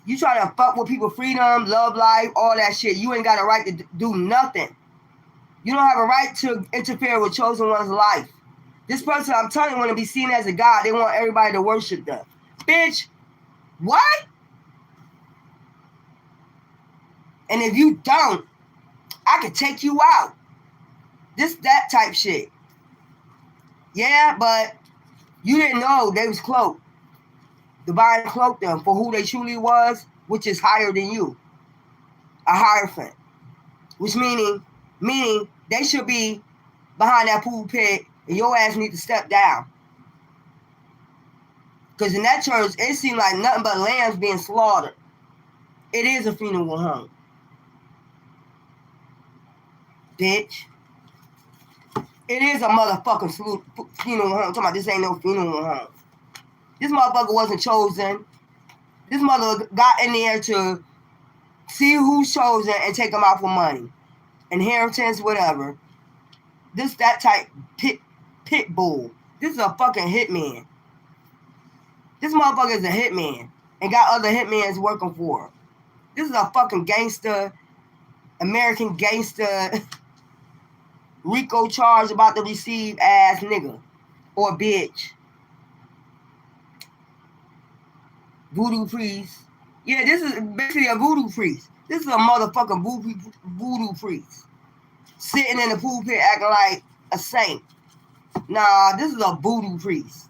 You try to fuck with people, freedom, love life, all that shit. You ain't got a right to do nothing. You don't have a right to interfere with chosen one's life. This person, I'm telling you, want to be seen as a god. They want everybody to worship them. Bitch, what? And if you don't, I could take you out. That type shit. Yeah, but you didn't know they was cloaked. Divine cloaked them for who they truly was, which is higher than you. A Hierophant. Which meaning they should be behind that pool pit and your ass need to step down. Because in that church, it seemed like nothing but lambs being slaughtered. It is a funeral home. Bitch. It is a motherfucking funeral home. I'm talking about this ain't no funeral home. This motherfucker wasn't chosen. This mother got in there to See who's chosen and take them out for money. Inheritance, whatever. That type pit bull. This is a fucking hitman. This motherfucker is a hitman and got other hitmans working for him. This is a fucking gangster, American gangster, RICO charge about to receive ass nigga or bitch. Voodoo priest. Yeah, this is basically a voodoo priest. This is a motherfucking voodoo priest. Sitting in the pulpit acting like a saint. Nah, this is a voodoo priest.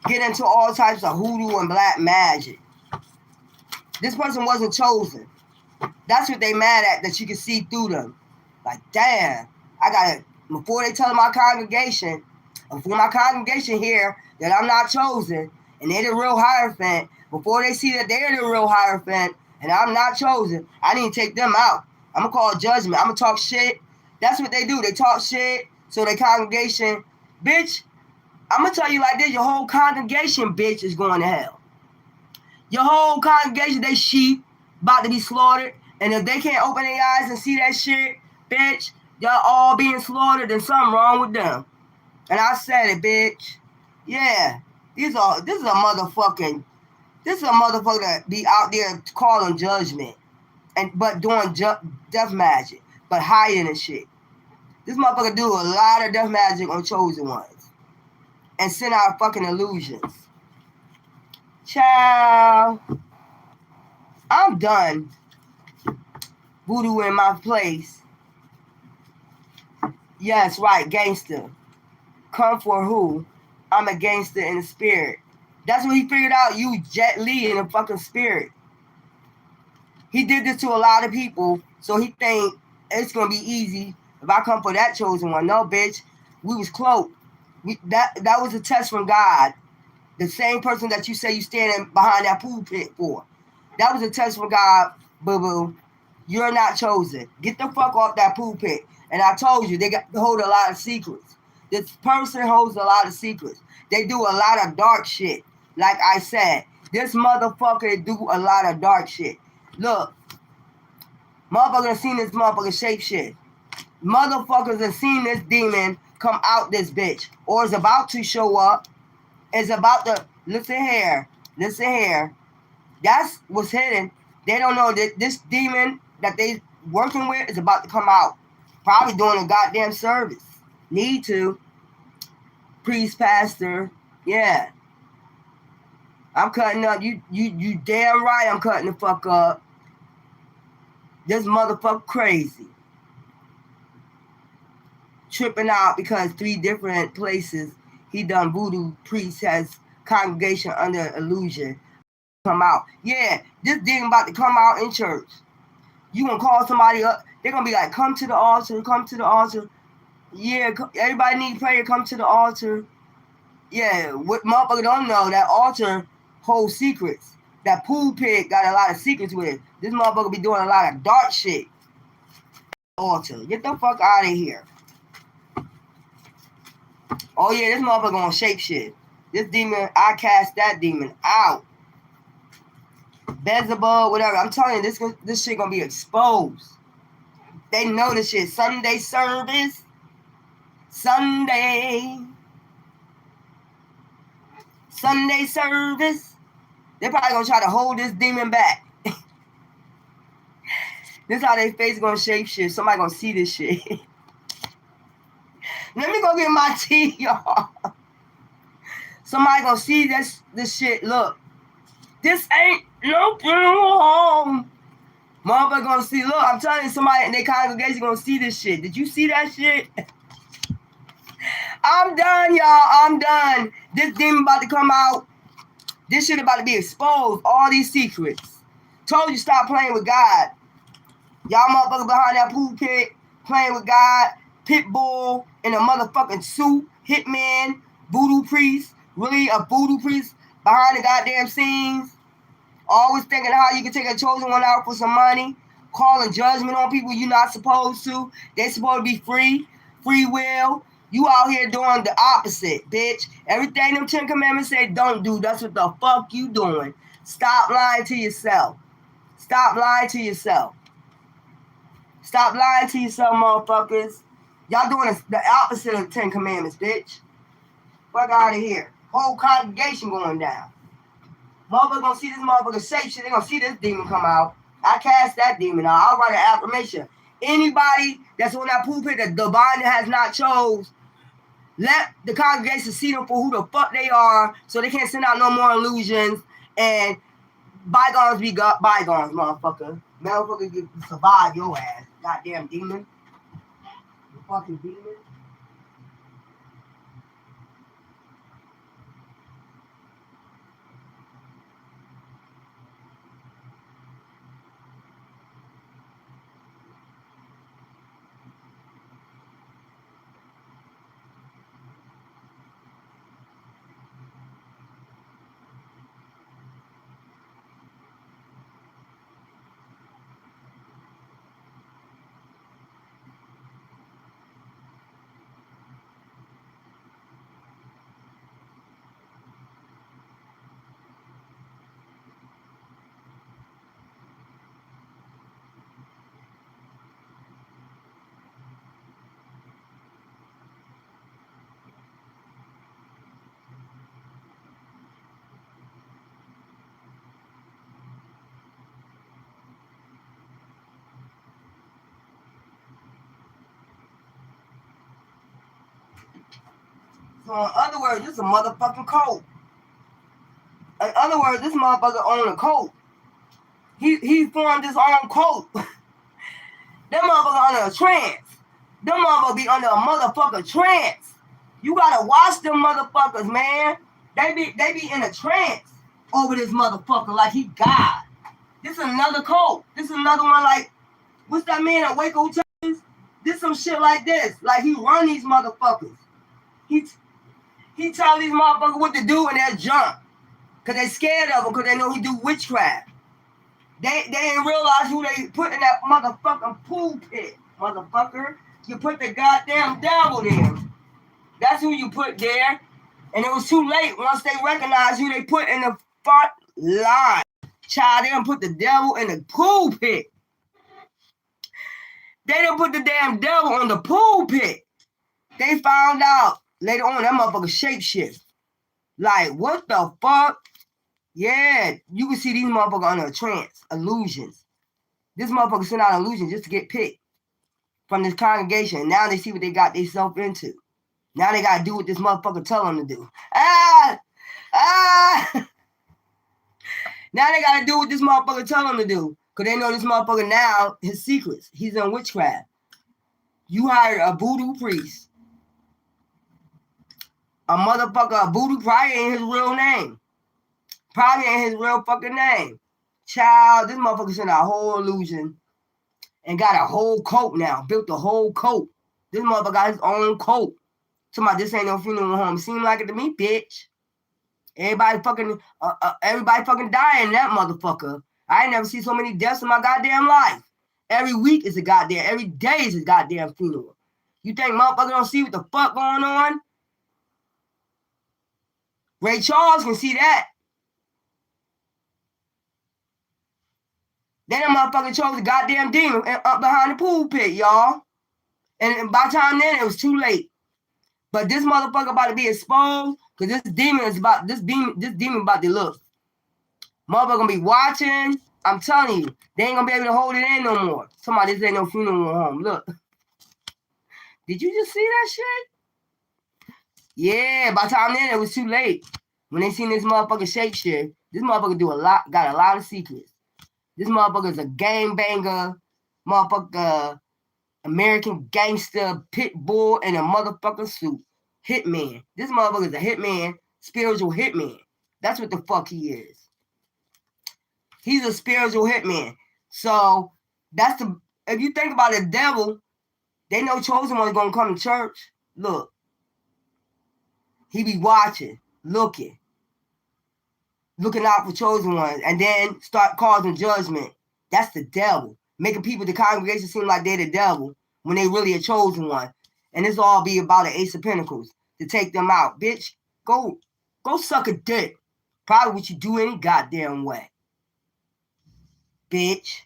Get into all types of hoodoo and black magic. This person wasn't chosen. That's what they mad at, that you can see through them. Like, damn, I gotta, before they tell my congregation here that I'm not chosen, and they're the real Hierophant, before they see that they're the real Hierophant, and I'm not chosen, I need to take them out. I'm gonna call judgment. I'm gonna talk shit. That's what they do. They talk shit, so their congregation, bitch, I'm gonna tell you like this, your whole congregation, bitch, is going to hell. Your whole congregation, they sheep, about to be slaughtered, and if they can't open their eyes and see that shit, bitch, y'all all being slaughtered, then something wrong with them. And I said it, bitch. Yeah, this is a motherfucker that be out there calling judgment, but doing death magic, but hiding and shit. This motherfucker do a lot of death magic on chosen ones and send out fucking illusions. Child, I'm done. Voodoo in my place. Yes, right, gangster. Come for who? I'm a gangster in the spirit. That's what he figured out, you Jet Li in the fucking spirit. He did this to a lot of people, so he think it's gonna be easy if I come for that chosen one. No, bitch, we was cloaked. That was a test from God. The same person that you say you standing behind that pulpit for. That was a test from God, boo-boo. You're not chosen. Get the fuck off that pulpit. And I told you, they hold a lot of secrets. This person holds a lot of secrets. They do a lot of dark shit. Like I said, this motherfucker do a lot of dark shit. Look, motherfuckers have seen this motherfucker shape shit. Motherfuckers have seen this demon come out this bitch. Or is about to show up. Is about to, listen here. That's what's hidden. They don't know that this demon that they working with is about to come out. Probably doing a goddamn service. Need to. Priest, pastor. Yeah. I'm cutting up. You damn right I'm cutting the fuck up. This motherfucker crazy. Tripping out because 3 different places he done voodoo priest has congregation under illusion. Come out. Yeah, this demon about to come out in church. You gonna call somebody up, they're gonna be like, come to the altar, come to the altar. Yeah, everybody need prayer, come to the altar. Yeah, what motherfucker don't know, that altar holds secrets. That pulpit got a lot of secrets with it. This motherfucker be doing a lot of dark shit. Altar, get the fuck out of here. Oh yeah, this motherfucker gonna shape shit. This demon, I cast that demon out. Beelzebub, whatever. I'm telling you, this shit gonna be exposed. They know this shit. Sunday service. Sunday service. They probably gonna try to hold this demon back. This how they face gonna shape shit. Somebody gonna see this shit. Let me go get my tea, y'all. Somebody gonna see this shit. Look, this ain't no home. Motherfucker gonna see. Look, I'm telling you, somebody in their congregation gonna see this shit. Did you see that shit? I'm done, y'all. I'm done. This demon about to come out. This shit about to be exposed. All these secrets. Told you stop playing with God. Y'all motherfuckers behind that pulpit playing with God. Pitbull in a motherfucking suit. Hitman. Voodoo priest. Really a voodoo priest behind the goddamn scenes. Always thinking how you can take a chosen one out for some money. Calling judgment on people you're not supposed to. They supposed to be free. Free will. You out here doing the opposite, bitch. Everything them 10 commandments say don't do, that's what the fuck you doing. Stop lying to yourself. Stop lying to yourself. Stop lying to yourself, motherfuckers. Y'all doing the opposite of the 10 Commandments, bitch. Fuck out of here. Whole congregation going down. Motherfucker gonna see this motherfucker shape shit. They gonna see this demon come out. I cast that demon out. I'll write an affirmation. Anybody that's on that pulpit that divine has not chose, let the congregation see them for who the fuck they are, so they can't send out no more illusions, and bygones be bygones, motherfucker. Motherfucker, you survive your ass. Goddamn demon. You fucking demon. So in other words, this is a motherfucking cult. In other words, this motherfucker own a cult. He formed his own cult. That motherfucker under a trance. Them motherfucker be under a motherfucker trance. You gotta watch them motherfuckers, man. They be in a trance over this motherfucker like he God. This is another cult. This is another one like, what's that man at Waco, Texas? This some shit like this. Like he run these motherfuckers. He tell these motherfuckers what to do and they'll jump. Cause they scared of him because they know he do witchcraft. They ain't realize who they put in that motherfucking pool pit, motherfucker. You put the goddamn devil there. That's who you put there. And it was too late once they recognized who they put in the front line. Child, they done put the devil in the pool pit. They done put the damn devil on the pool pit. They found out later on that motherfucker shapeshift. Like, what the fuck? Yeah, you can see these motherfuckers under a trance, illusions. This motherfucker sent out illusions just to get picked from this congregation. Now they see what they got themselves into. Now they got to do what this motherfucker tell them to do. Now they got to do what this motherfucker tell them to do. Because they know this motherfucker now, his secrets. He's in witchcraft. You hired a voodoo priest. A motherfucker, a voodoo probably ain't his real name. Probably ain't his real fucking name. Child, this motherfucker sent a whole illusion and got a whole cult now. Built a whole cult. This motherfucker got his own cult. Somebody, this ain't no funeral home. Seem like it to me, bitch. Everybody fucking dying in that motherfucker. I ain't never seen so many deaths in my goddamn life. Every week is a goddamn, every day is a goddamn funeral. You think motherfucker don't see what the fuck going on? Ray Charles can see that. Then that motherfucker chose the goddamn demon up behind the pool pit, y'all. And by the time then, it was too late. But this motherfucker about to be exposed because this demon about to look. Motherfucker gonna be watching. I'm telling you, they ain't gonna be able to hold it in no more. Somebody, this ain't no funeral home. Look. Did you just see that shit? Yeah, by the time then, it was too late. When they seen this motherfucker shake shit, this motherfucker got a lot of secrets. This motherfucker is a gangbanger, motherfucker, American gangster, pit bull, in a motherfucking suit. Hitman. This motherfucker is a hitman, spiritual hitman. That's what the fuck he is. He's a spiritual hitman. So, if you think about the devil, they know Chosen One's gonna come to church. Look. He be watching, looking out for Chosen Ones, and then start causing judgment. That's the devil. Making people, the congregation, seem like they're the devil when they really a chosen one. And this all be about the Ace of Pentacles to take them out. Bitch, go suck a dick. Probably what you do any goddamn way. bitch.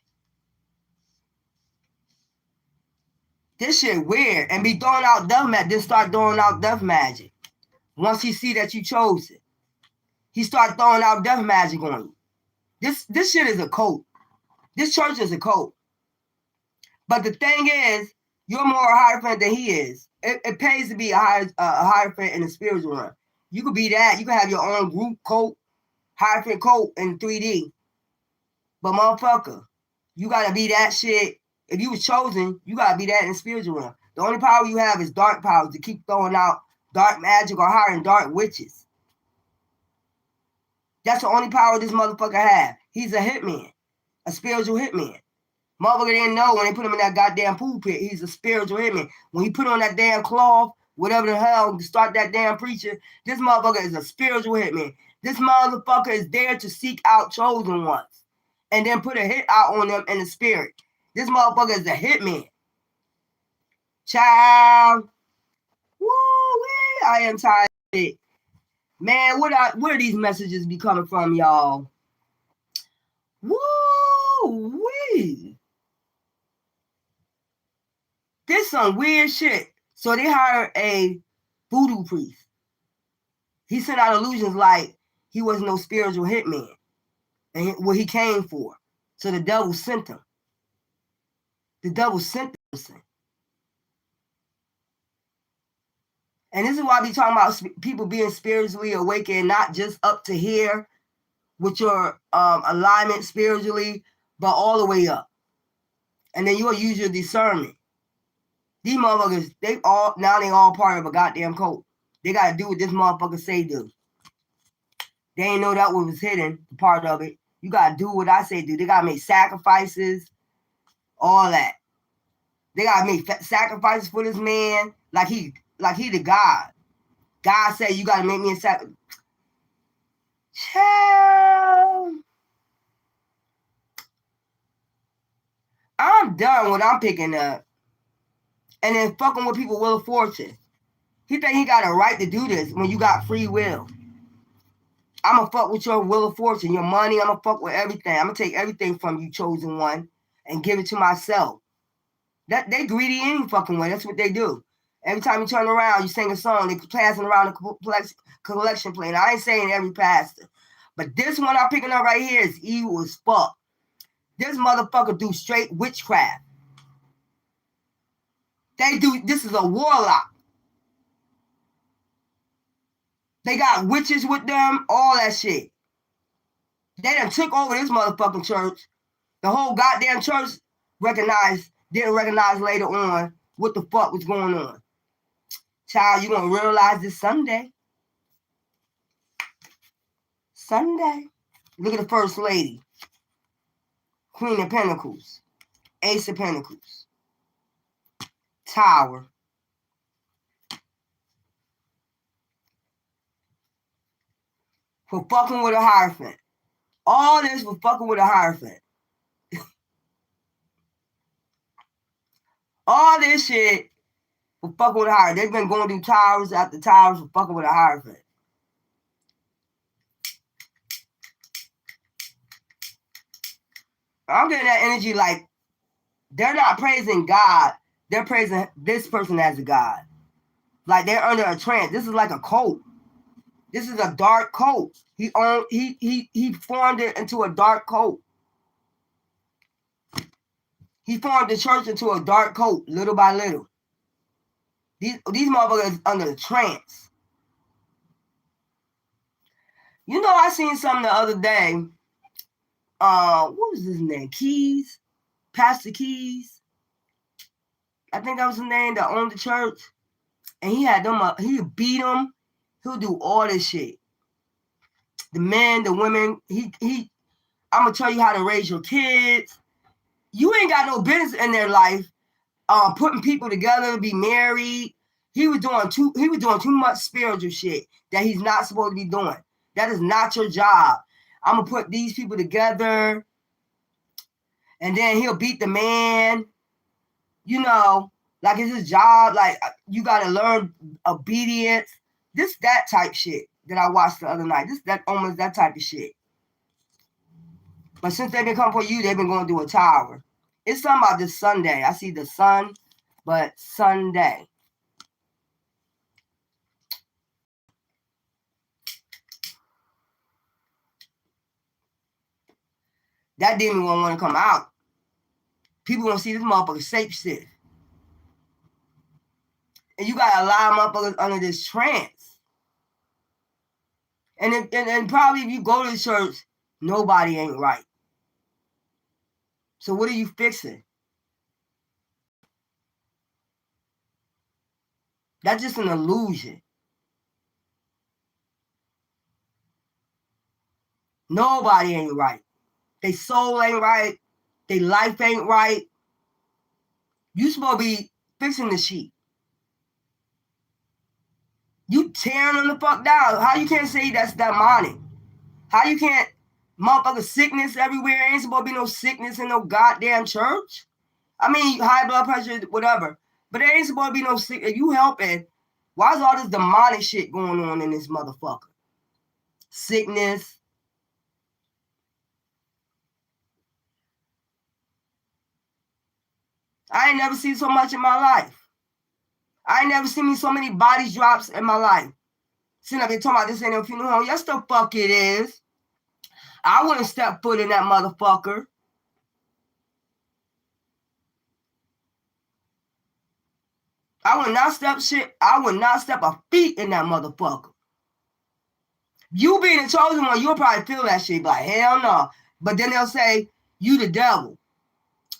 This shit weird. And be throwing out death magic. Then start throwing out death magic. Once he see that you chose it, he start throwing out death magic on you. This shit is a cult. This church is a cult. But the thing is, you're more a Hierophant than he is. It pays to be a Hierophant in the spiritual realm. You could be that. You can have your own group cult, Hierophant cult in 3D. But motherfucker, you gotta be that shit. If you was chosen, you gotta be that in the spiritual realm. The only power you have is dark powers to keep throwing out dark magic or hiring dark witches. That's the only power this motherfucker have. He's a hitman, a spiritual hitman. Motherfucker didn't know when they put him in that goddamn pool pit. He's a spiritual hitman. When he put on that damn cloth, whatever the hell, to start that damn preacher, this motherfucker is a spiritual hitman. This motherfucker is there to seek out chosen ones and then put a hit out on them in the spirit. This motherfucker is a hitman. Child. Woo-wee. I am tired of it. Man, where these messages be coming from, y'all? Woo-wee. This some weird shit. So they hired a voodoo priest. He sent out illusions like he was no spiritual hitman. And what he came for. So the devil sent him. The devil sent the person. And this is why I be talking about people being spiritually awakened, not just up to here with your alignment spiritually, but all the way up. And then you'll use your discernment. These motherfuckers, they all part of a goddamn cult. They gotta do what this motherfucker say do. They ain't know that what was hidden, part of it. You gotta do what I say do. They gotta make sacrifices, all that. They gotta make sacrifices for this man, like he the God. God said you gotta make me a sacrifice. Child. I'm done with what I'm picking up. And then fucking with people Wheel of Fortune. He think he got a right to do this when you got free will. I'm gonna fuck with your Wheel of Fortune, your money. I'm gonna fuck with everything. I'm gonna take everything from you, chosen one, and give it to myself. That they greedy any fucking way. That's what they do. Every time you turn around, you sing a song. They passing around the collection plate. I ain't saying every pastor, but this one I'm picking up right here is evil as fuck. This motherfucker do straight witchcraft. This is a warlock. They got witches with them, all that shit. They done took over this motherfucking church. The whole goddamn church didn't recognize later on what the fuck was going on. Child, you gonna realize this Sunday. Sunday. Look at the First Lady. Queen of Pentacles. Ace of Pentacles. Tower. For fucking with a Hierophant. All this for fucking with a Hierophant. All this shit for fucking with a Hierophant. They've been going through towers after towers for fucking with a Hierophant. I'm getting that energy like they're not praising God. They're praising this person as a God. Like they're under a trance. This is like a cult. This is a dark cult. He formed it into a dark cult. He formed the church into a dark cult, little by little. These motherfuckers under the trance. You know, I seen something the other day. What was his name? Keys? Pastor Keys? I think that was his name that owned the church. And he had them up. He beat them. He'll do all this shit. The men, the women, I'm gonna tell you how to raise your kids. You ain't got no business in their life putting people together to be married. He was doing too much spiritual shit that he's not supposed to be doing. That is not your job. I'm gonna put these people together, and then he'll beat the man. You know, like it's his job. Like you gotta learn obedience. That type shit that I watched the other night. Almost that type of shit. But since they've been coming for you, they've been going through a tower. It's something about this Sunday. I see the sun, but Sunday. That demon won't want to come out. People gonna see this motherfucker shape shift. And you got a lot of motherfuckers under this trance. And probably if you go to church, nobody ain't right. So what are you fixing? That's just an illusion. Nobody ain't right. They soul ain't right. They life ain't right. You supposed to be fixing the sheep. You tearing them the fuck down. How you can't say that's demonic? How you can't, motherfucker, sickness everywhere? Ain't supposed to be no sickness in no goddamn church. I mean, high blood pressure, whatever. But there ain't supposed to be no sickness. If you helping, why is all this demonic shit going on in this motherfucker? Sickness. I ain't never seen so much in my life. I ain't never seen so many body drops in my life. Sitting up here talking about this ain't no funeral home. Yes, the fuck it is. I wouldn't step foot in that motherfucker. I would not step a feet in that motherfucker. You being the chosen one, you'll probably feel that shit. Like, hell no. But then they'll say, you the devil.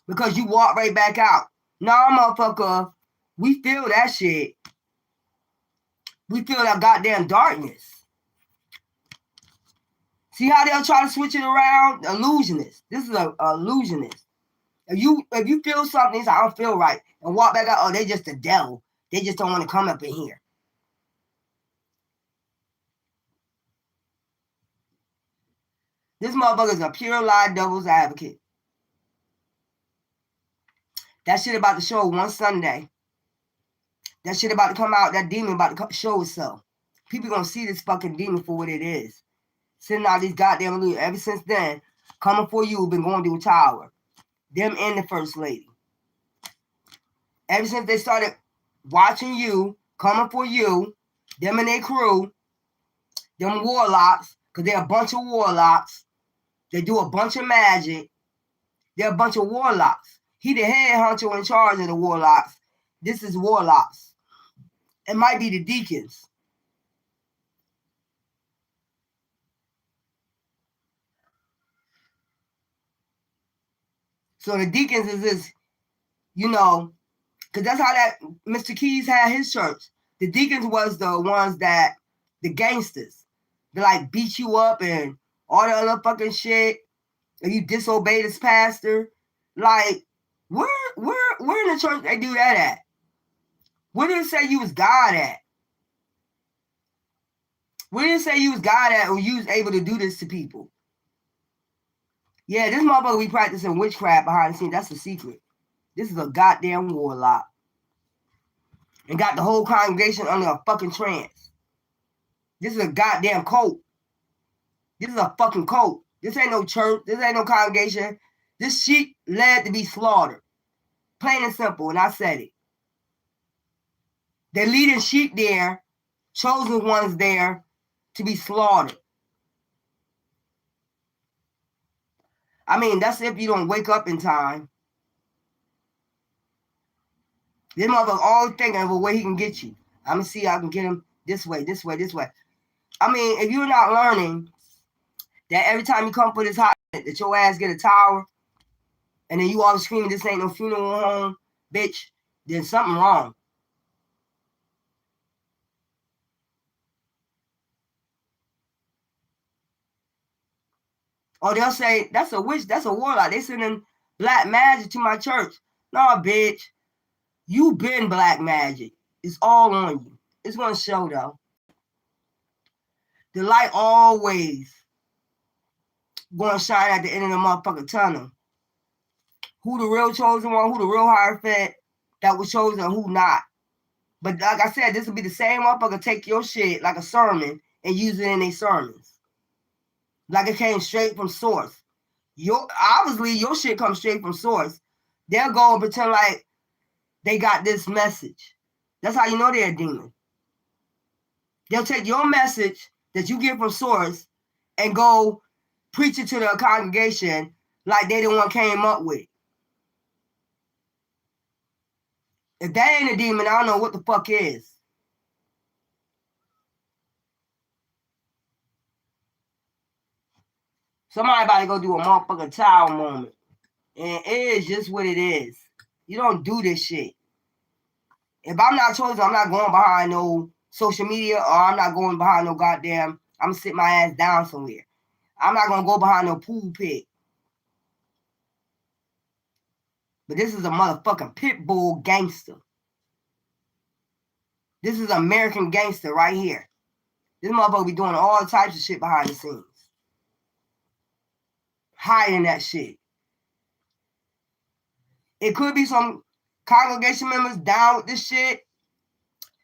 Because you walk right back out. Nah, motherfucker. We feel that shit. We feel that goddamn darkness. See how they'll try to switch it around? Illusionist. This is an illusionist. If you feel something, say, I don't feel right, and walk back out, oh, they just the devil. They just don't want to come up in here. This motherfucker is a pure lie devil's advocate. That shit about to show one Sunday. That shit about to come out. That demon about to show itself. People gonna see this fucking demon for what it is. Sending out these goddamn illusions. Ever since then, coming for you, been going through a tower. Them and the first lady. Ever since they started watching you, coming for you, them and their crew, them warlocks, because they're a bunch of warlocks. They do a bunch of magic. They're a bunch of warlocks. He the head honcho in charge of the warlocks. This is warlocks. It might be the deacons. So the deacons is this, you know, because that's how that Mr. Keys had his church. The deacons was the ones that, the gangsters, they like beat you up and all the other fucking shit. And you disobey this pastor. Like, where in the church they do that at? Where did it say you was God at? Where did it say you was God at or you was able to do this to people? Yeah, this motherfucker be practicing witchcraft behind the scenes. That's the secret. This is a goddamn warlock. And got the whole congregation under a fucking trance. This is a goddamn cult. This is a fucking cult. This ain't no church. This ain't no congregation. This sheep led to be slaughtered. Plain and simple, and I said it. They're leading sheep there, chosen ones there, to be slaughtered. I mean, that's if you don't wake up in time. This motherfucker always thinking of a way he can get you. I'm going to see how I can get him this way, this way, this way. I mean, if you're not learning that every time you come for this hot, that your ass get a tower, and then you always screaming, this ain't no funeral home, bitch, then something wrong. Or they'll say, that's a witch, that's a warlock. They sending black magic to my church. Nah, bitch. You been black magic. It's all on you. It's going to show, though. The light always going to shine at the end of the motherfucking tunnel. Who the real chosen one, who the real Hierophant that was chosen, who not. But like I said, this will be the same motherfucker take your shit like a sermon and use it in their sermons. Like it came straight from source. Obviously your shit comes straight from source. They'll go and pretend like they got this message. That's how you know they're a demon. They'll take your message that you get from source and go preach it to the congregation like they the one came up with it. If that ain't a demon, I don't know what the fuck is. Somebody about to go do a motherfucking tower moment. And it is just what it is. You don't do this shit. If I'm not chosen, I'm not going behind no social media, or I'm not going behind no goddamn, I'm gonna sit my ass down somewhere. I'm not gonna go behind no pool pit. But this is a motherfucking pit bull gangster. This is American gangster right here. This motherfucker be doing all types of shit behind the scenes. Hiding that shit. It could be some congregation members down with this shit,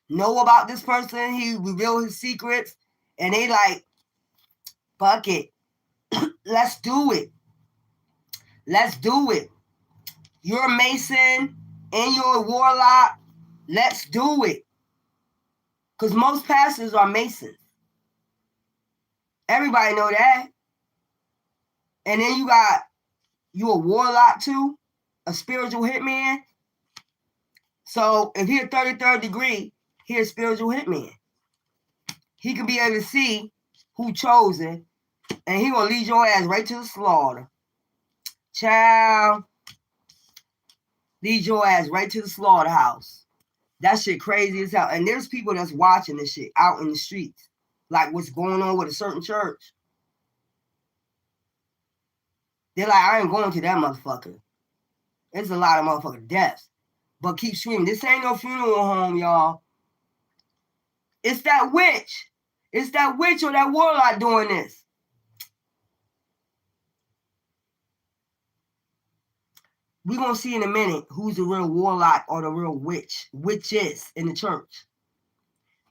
know about this person, he revealed his secrets, and they like, fuck it. Let's do it. Let's do it. You're a Mason and you're a warlock. Let's do it. Because most pastors are Masons. Everybody know that. And then you a warlock too, a spiritual hitman. So if he a 33rd degree, he a spiritual hitman. He can be able to see who chosen, and he gonna lead your ass right to the slaughter. Child, lead your ass right to the slaughterhouse. That shit crazy as hell. And there's people that's watching this shit out in the streets, like what's going on with a certain church. They're like, I ain't going to that motherfucker. There's a lot of motherfucking deaths. But keep screaming. This ain't no funeral home, y'all. It's that witch. It's that witch or that warlock doing this. We're going to see in a minute who's the real warlock or the real witches in the church.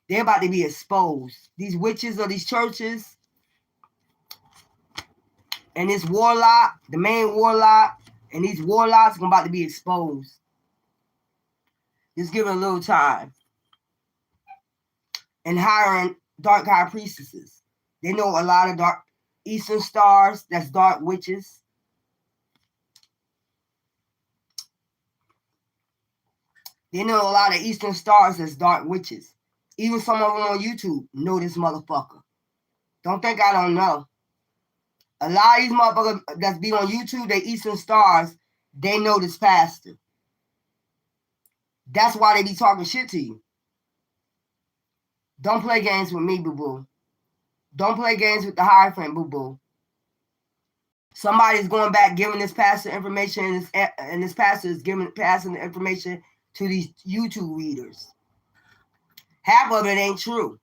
They're about to be exposed. These witches of these churches and this warlock, the main warlock, and these warlocks are about to be exposed. Just give it a little time. And hiring dark high priestesses. They know a lot of dark Eastern stars, that's dark witches. They know a lot of Eastern stars that's dark witches. Even some of them on YouTube know this motherfucker. Don't think I don't know. A lot of these motherfuckers that's be on YouTube, they Eastern stars, they know this pastor. That's why they be talking shit to you. Don't play games with me, boo-boo. Don't play games with the Hierophant, boo-boo. Somebody's going back giving this pastor information, and this pastor is passing the information to these YouTube readers. Half of it ain't true.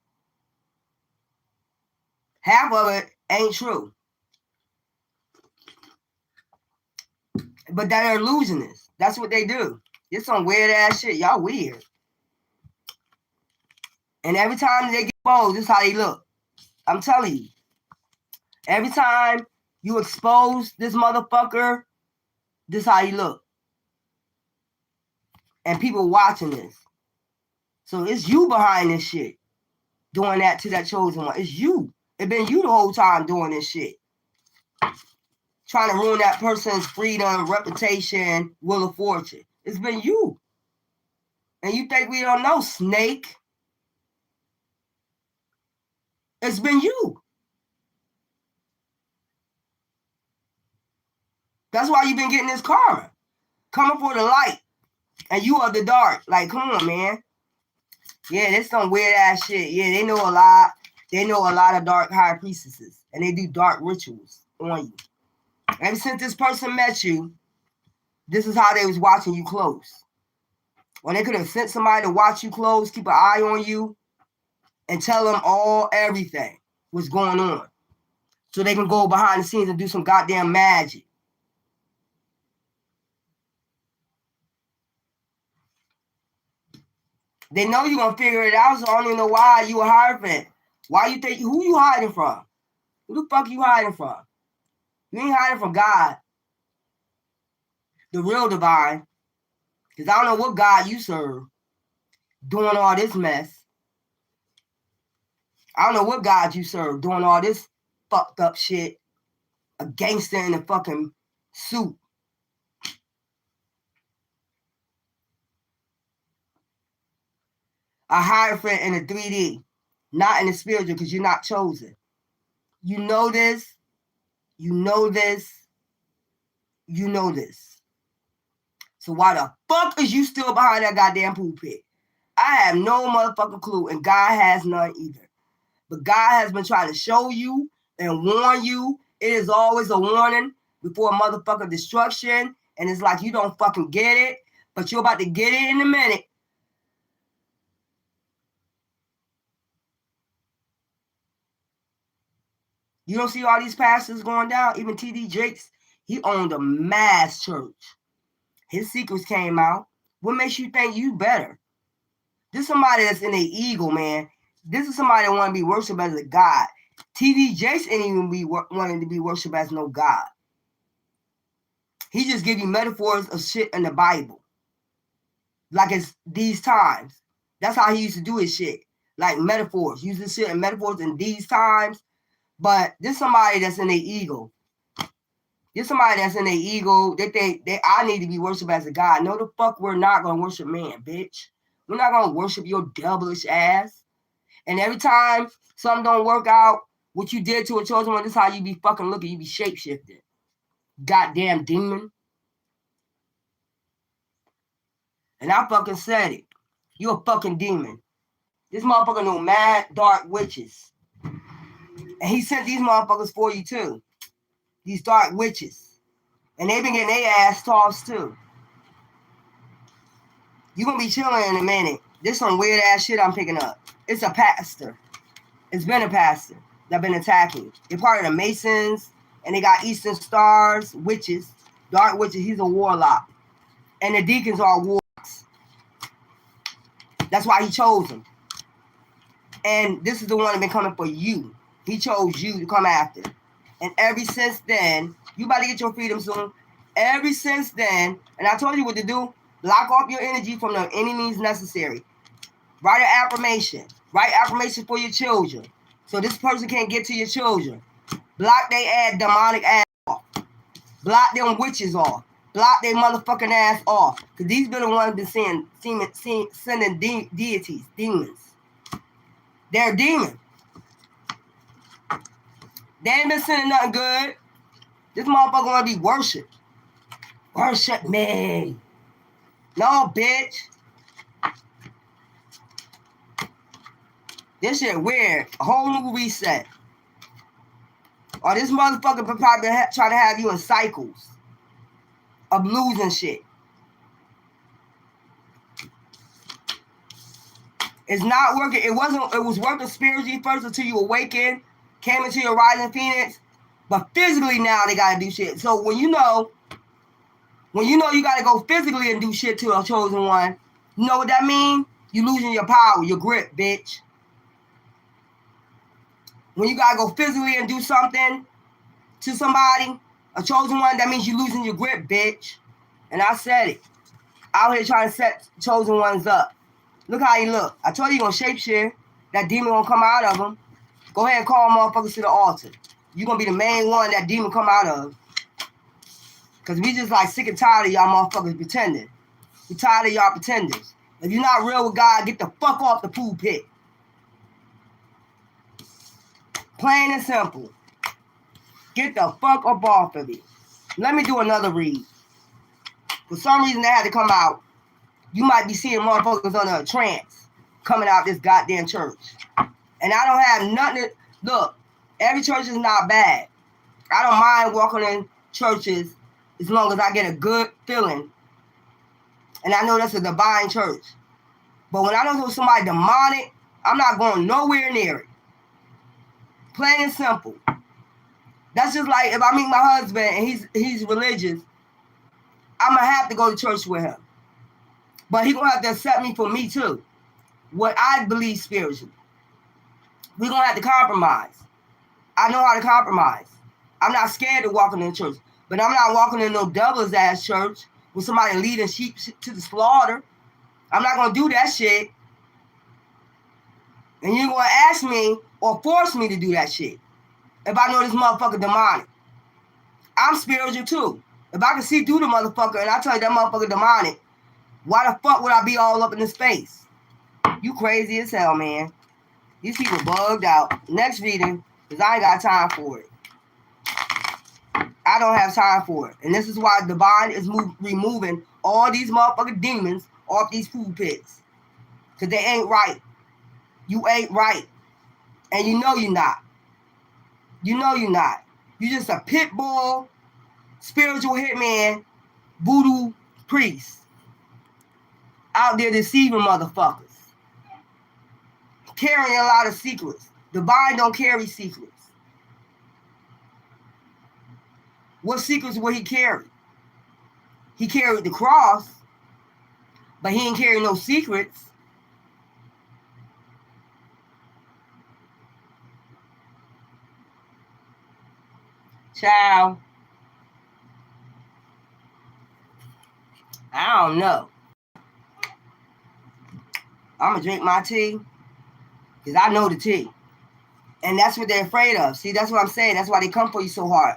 Half of it ain't true. But they're illusionists. That's what they do. It's some weird ass shit. Y'all weird. And every time they get exposed, this is how they look. I'm telling you. Every time you expose this motherfucker, this is how you look. And people watching this. So it's you behind this shit. Doing that to that chosen one. It's you. It's been you the whole time doing this shit. Trying to ruin that person's freedom, reputation, will of fortune. It's been you. And you think we don't know, snake? It's been you. That's why you've been getting this karma. Coming for the light. And you are the dark. Like, come on, man. Yeah, that's some weird ass shit. Yeah, they know a lot. They know a lot of dark high priestesses. And they do dark rituals on you. Ever since this person met you, this is how they was watching you close. Or they could have sent somebody to watch you close, keep an eye on you, and tell them everything what's going on. So they can go behind the scenes and do some goddamn magic. They know you're going to figure it out, so I don't even know why you a Hierophant. Why you think, who you hiding from? Who the fuck you hiding from? You ain't hiding from God, the real divine. Because I don't know what God you serve doing all this mess. I don't know what God you serve doing all this fucked up shit. A gangster in a fucking suit. A hierophant in a 3D. Not in the spiritual because you're not chosen. You know this. You know this. You know this. So why the fuck is you still behind that goddamn pulpit? I have no motherfucking clue, and God has none either. But God has been trying to show you and warn you. It is always a warning before motherfucking destruction, and it's like you don't fucking get it, but you're about to get it in a minute. You don't see all these pastors going down. Even T.D. Jakes, he owned a mass church. His secrets came out. What makes you think you better? This is somebody that's in their ego, man. This is somebody that want to be worshipped as a god. T.D. Jakes ain't even be wanting to be worshipped as no god. He just give you metaphors of shit in the Bible. Like it's these times. That's how he used to do his shit. Like metaphors. Using shit in metaphors in these times. But this somebody that's in their ego. This somebody that's in their ego. They think I need to be worshipped as a god. No, the fuck we're not going to worship man, bitch. We're not going to worship your devilish ass. And every time something don't work out, what you did to a chosen one, this is how you be fucking looking. You be shape-shifting. Goddamn demon. And I fucking said it. You a fucking demon. This motherfucker knew mad dark witches. And he sent these motherfuckers for you too. These dark witches. And they been getting their ass tossed too. You gonna be chilling in a minute. This some weird ass shit I'm picking up. It's a pastor. It's been a pastor that been attacking. They're part of the Masons. And they got Eastern Stars, witches. Dark witches. He's a warlock. And the deacons are warlocks. That's why he chose them. And this is the one that been coming for you. He chose you to come after. And ever since then, you about to get your freedom soon. Ever since then, and I told you what to do. Block off your energy from the any means necessary. Write an affirmation. Write affirmation for your children. So this person can't get to your children. Block their demonic ass off. Block them witches off. Block their motherfucking ass off. Because these been the ones been sending deities, demons. They're demons. They ain't been sending nothing good. This motherfucker want to be worshipped. Worship me. No, bitch. This shit weird. A whole new reset. Or this motherfucker probably try to have you in cycles of losing shit. It's not working. It was working spiritually first until you awakened, came into your rising phoenix. But physically now they gotta do shit. So when you know you gotta go physically and do shit to a chosen one, you know what that means? You losing your power, your grip, bitch. When you gotta go physically and do something to somebody, a chosen one, that means you losing your grip, bitch. And I said it. Out here trying to set chosen ones up. Look how he look. I told you gonna shapeshift. That demon gonna come out of him. Go ahead and call motherfuckers to the altar. You gonna be the main one that demon come out of. Cause we just like sick and tired of y'all motherfuckers pretending. We tired of y'all pretenders. If you're not real with God, get the fuck off the pulpit. Plain and simple. Get the fuck up off of it. Let me do another read. For some reason, they had to come out. You might be seeing motherfuckers under a trance coming out this goddamn church. And I don't have nothing to... Look, every church is not bad. I don't mind walking in churches as long as I get a good feeling. And I know that's a divine church. But when I know somebody demonic, I'm not going nowhere near it. Plain and simple. That's just like if I meet my husband and he's religious, I'm going to have to go to church with him. But he's going to have to accept me for me too. What I believe spiritually. We're going to have to compromise. I know how to compromise. I'm not scared to walk in the church. But I'm not walking in no devil's ass church with somebody leading sheep to the slaughter. I'm not going to do that shit. And you're going to ask me or force me to do that shit if I know this motherfucker demonic. I'm spiritual too. If I can see through the motherfucker and I tell you that motherfucker demonic, why the fuck would I be all up in his face? You crazy as hell, man. These people bugged out. Next reading, because I ain't got time for it. I don't have time for it. And this is why Divine is removing all these motherfucking demons off these food pits. Because they ain't right. You ain't right. And you know you're not. You know you're not. You're just a pit bull, spiritual hitman, voodoo priest. Out there deceiving motherfuckers. Carrying a lot of secrets. Divine don't carry secrets. What secrets will he carry? He carried the cross, but he ain't carry no secrets. Child. I don't know. I'm going to drink my tea because I know the tea. And that's what they're afraid of. See, that's what I'm saying. That's why they come for you so hard.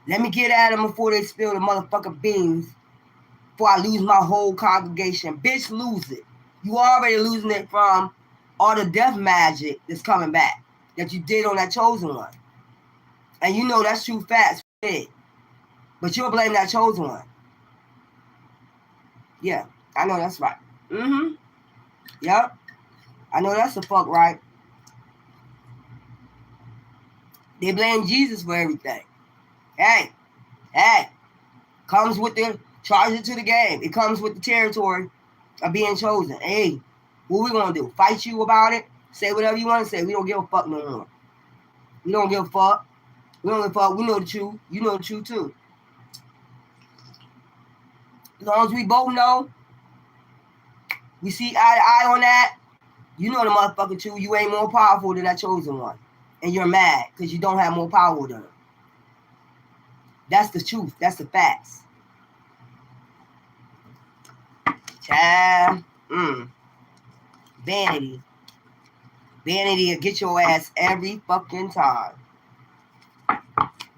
Let me get at them before they spill the motherfucking beans, before I lose my whole congregation. Bitch, lose it. You already losing it from all the death magic that's coming back that you did on that chosen one. And you know that's true facts. But you'll blame that chosen one. Yeah, I know that's right. Mm-hmm. Yep. I know that's the fuck right. They blame Jesus for everything. Hey. Comes with the charges to the game. It comes with the territory of being chosen. Hey, what we gonna do? Fight you about it? Say whatever you want to say. We don't give a fuck no more. We don't give a fuck. We don't give a fuck. We know the truth. You know the truth too. As long as we both know, we see eye to eye on that, you know the motherfucker truth. You ain't more powerful than that chosen one. And you're mad because you don't have more power than him. That's the truth. That's the facts. Child. Vanity. Vanity will get your ass every fucking time.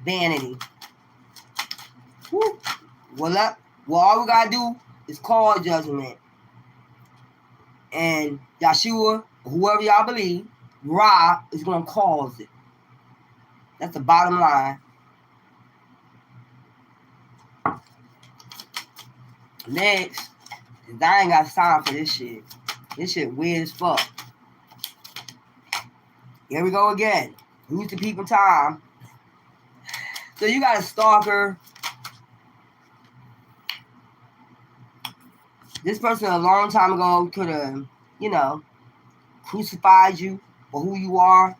Vanity. Woo. Well, all we gotta do is call judgment. And Yeshua, whoever y'all believe, Ra is gonna cause it. That's the bottom line. Next, I ain't got time for this shit. This shit weird as fuck. Here we go again. Who's the people time? So you got a stalker. This person a long time ago could have, crucified you for who you are,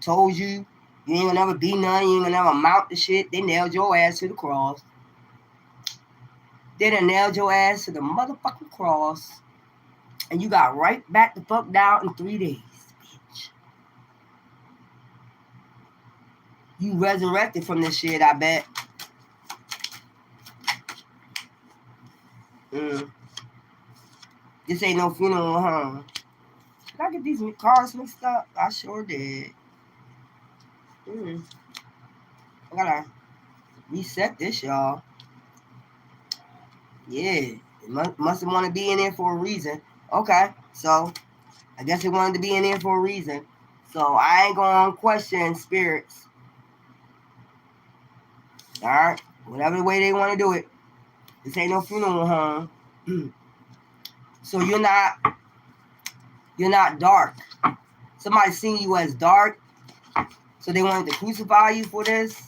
told you ain't gonna never be none, you ain't gonna never amount to shit. They nailed your ass to the cross. They done nailed your ass to the motherfucking cross. And you got right back the fuck down in 3 days, bitch. You resurrected from this shit, I bet. This ain't no funeral, huh? Did I get these cars mixed up? I sure did. I gotta reset this, y'all. Yeah, it must have wanted to be in there for a reason. Okay, so I guess it wanted to be in there for a reason. So I ain't gonna question spirits. All right, whatever the way they want to do it. This ain't no funeral home. So you're not dark. Somebody seen you as dark, so they wanted to crucify you for this.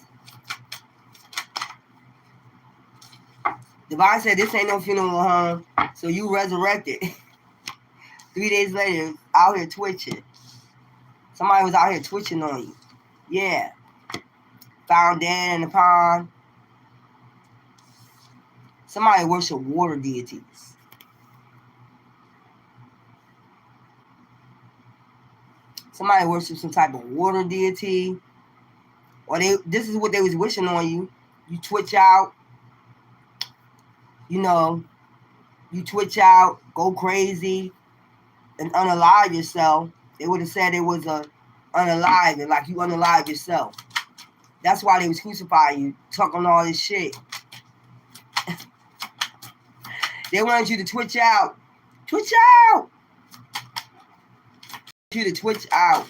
Divine said this ain't no funeral home, so you resurrected. 3 days later, out here twitching. Somebody was out here twitching on you. Yeah. Found dead in the pond. Somebody worship water deities. Somebody worship some type of water deity. Or this is what they was wishing on you. You twitch out, you know, you twitch out, go crazy, and unalive yourself. They would have said it was a unalive, and like you unalive yourself. That's why they was crucifying you, talking all this shit. They wanted you to twitch out. Twitch out! You to twitch out.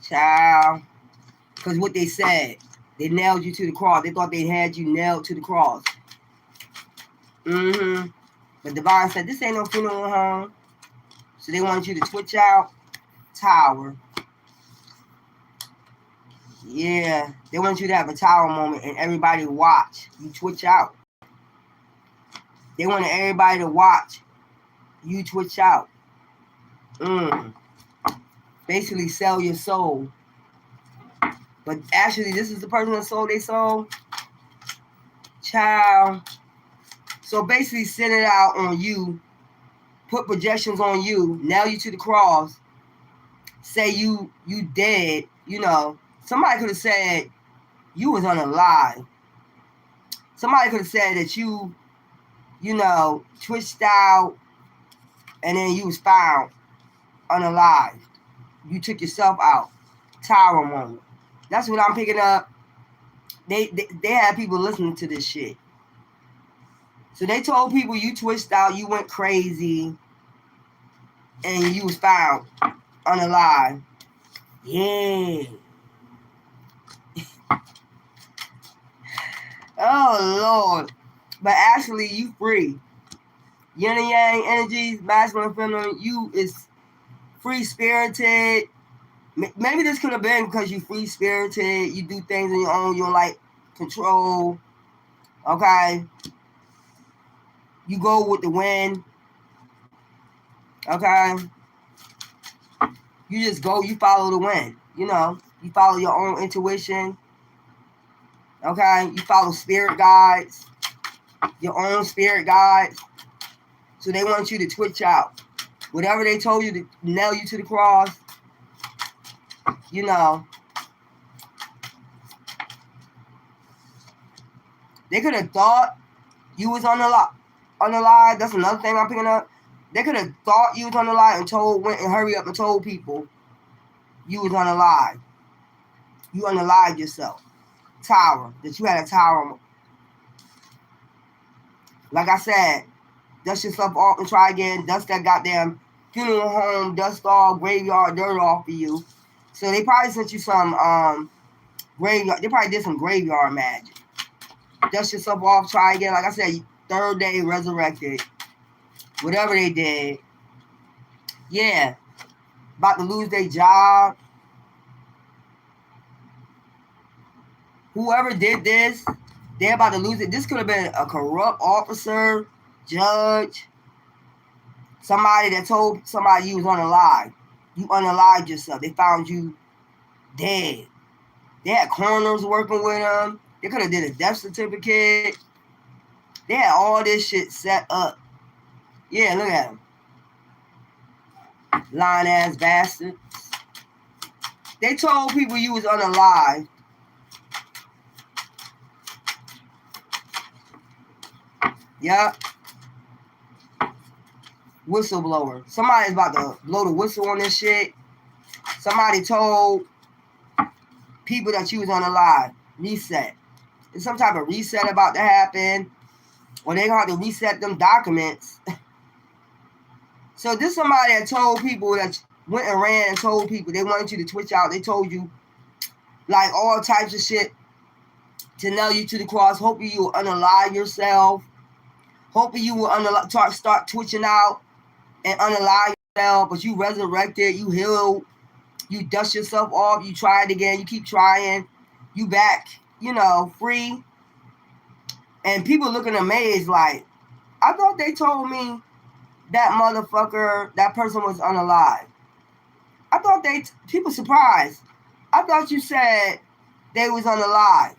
Child. Because what they said, they nailed you to the cross. They thought they had you nailed to the cross. But Divine said, this ain't no funeral home. So they wanted you to twitch out. Tower. Yeah. They want you to have a tower moment and everybody watch. You twitch out. They wanted everybody to watch. You twitch out. Basically sell your soul. But actually, this is the person that sold their soul. Child. So basically, send it out on you. Put projections on you. Nail you to the cross. Say you dead. You know, somebody could have said you was unalive. Somebody could have said that you know, twitched out and then you was found unalive. You took yourself out. Tower moment. That's what I'm picking up. They had people listening to this shit. So they told people you twitched out, you went crazy, and you was found unalive. Yeah. Oh, Lord. But actually, you free. Yin and yang energies, masculine and feminine, you is free-spirited. Maybe this could have been because you free-spirited. You do things on your own. You don't like control. Okay? You go with the wind. Okay? You just go. You follow the wind. You know? You follow your own intuition. Okay? You follow spirit guides. Your own spirit guides. So they want you to twitch out. Whatever they told you to nail you to the cross, you know. They could have thought you was on the lie. That's another thing I'm picking up. They could have thought you was on the lie and went and hurry up and told people you was on the lie. You unalived yourself. Tower. That you had a tower. Like I said, dust yourself off and try again. Dust that goddamn funeral home, dust all graveyard dirt off of you. So they probably sent you some graveyard. They probably did some graveyard magic. Dust yourself off, try again. Like I said, third day resurrected. Whatever they did. Yeah. About to lose their job. Whoever did this, they're about to lose it. This could have been a corrupt officer, judge, somebody that told somebody you was unalive. You unalived yourself. They found you dead. They had coroners working with them. They could have did a death certificate. They had all this shit set up. Yeah, look at them. Lying ass bastards. They told people you was unalive. Yep. Whistleblower. Somebody's about to blow the whistle on this shit. Somebody told people that you was unalive. Reset. There's some type of reset about to happen. Or they're going to have to reset them documents. So this somebody that told people that went and ran and told people they wanted you to twitch out. They told you like all types of shit to nail you to the cross. Hoping you will unalive yourself. Hoping you will start twitching out and unalive yourself. But you resurrected. You healed. You dust yourself off. You tried again. You keep trying. You back, you know, free. And people looking amazed like, I thought they told me that motherfucker, that person was unalive. I thought people surprised. I thought you said they was unalive.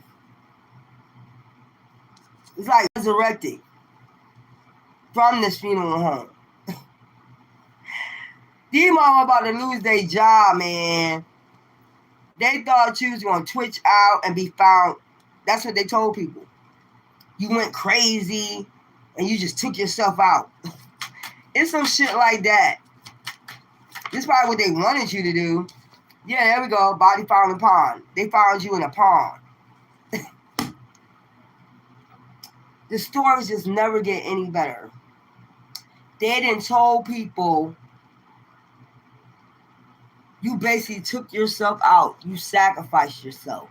It's like resurrected from this funeral home. These mama about to lose their job, man. They thought you was going to twitch out and be found. That's what they told people. You went crazy and you just took yourself out. It's some shit like that. This is probably what they wanted you to do. Yeah, there we go. Body found in a pond. They found you in a pond. The stories just never get any better. They done told people you basically took yourself out. You sacrificed yourself.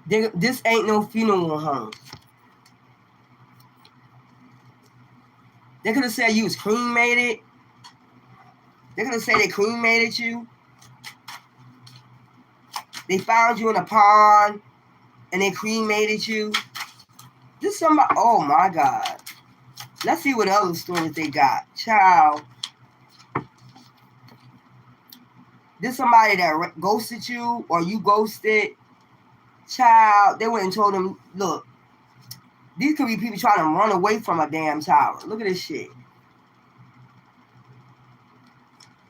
This ain't no funeral home. They could have said you was cremated. They could have said they cremated you. They found you in a pond and they cremated you. This somebody, oh my God. Let's see what other stories they got. Child. This somebody that ghosted you or you ghosted. Child, they went and told them, look, these could be people trying to run away from a damn tower. Look at this shit.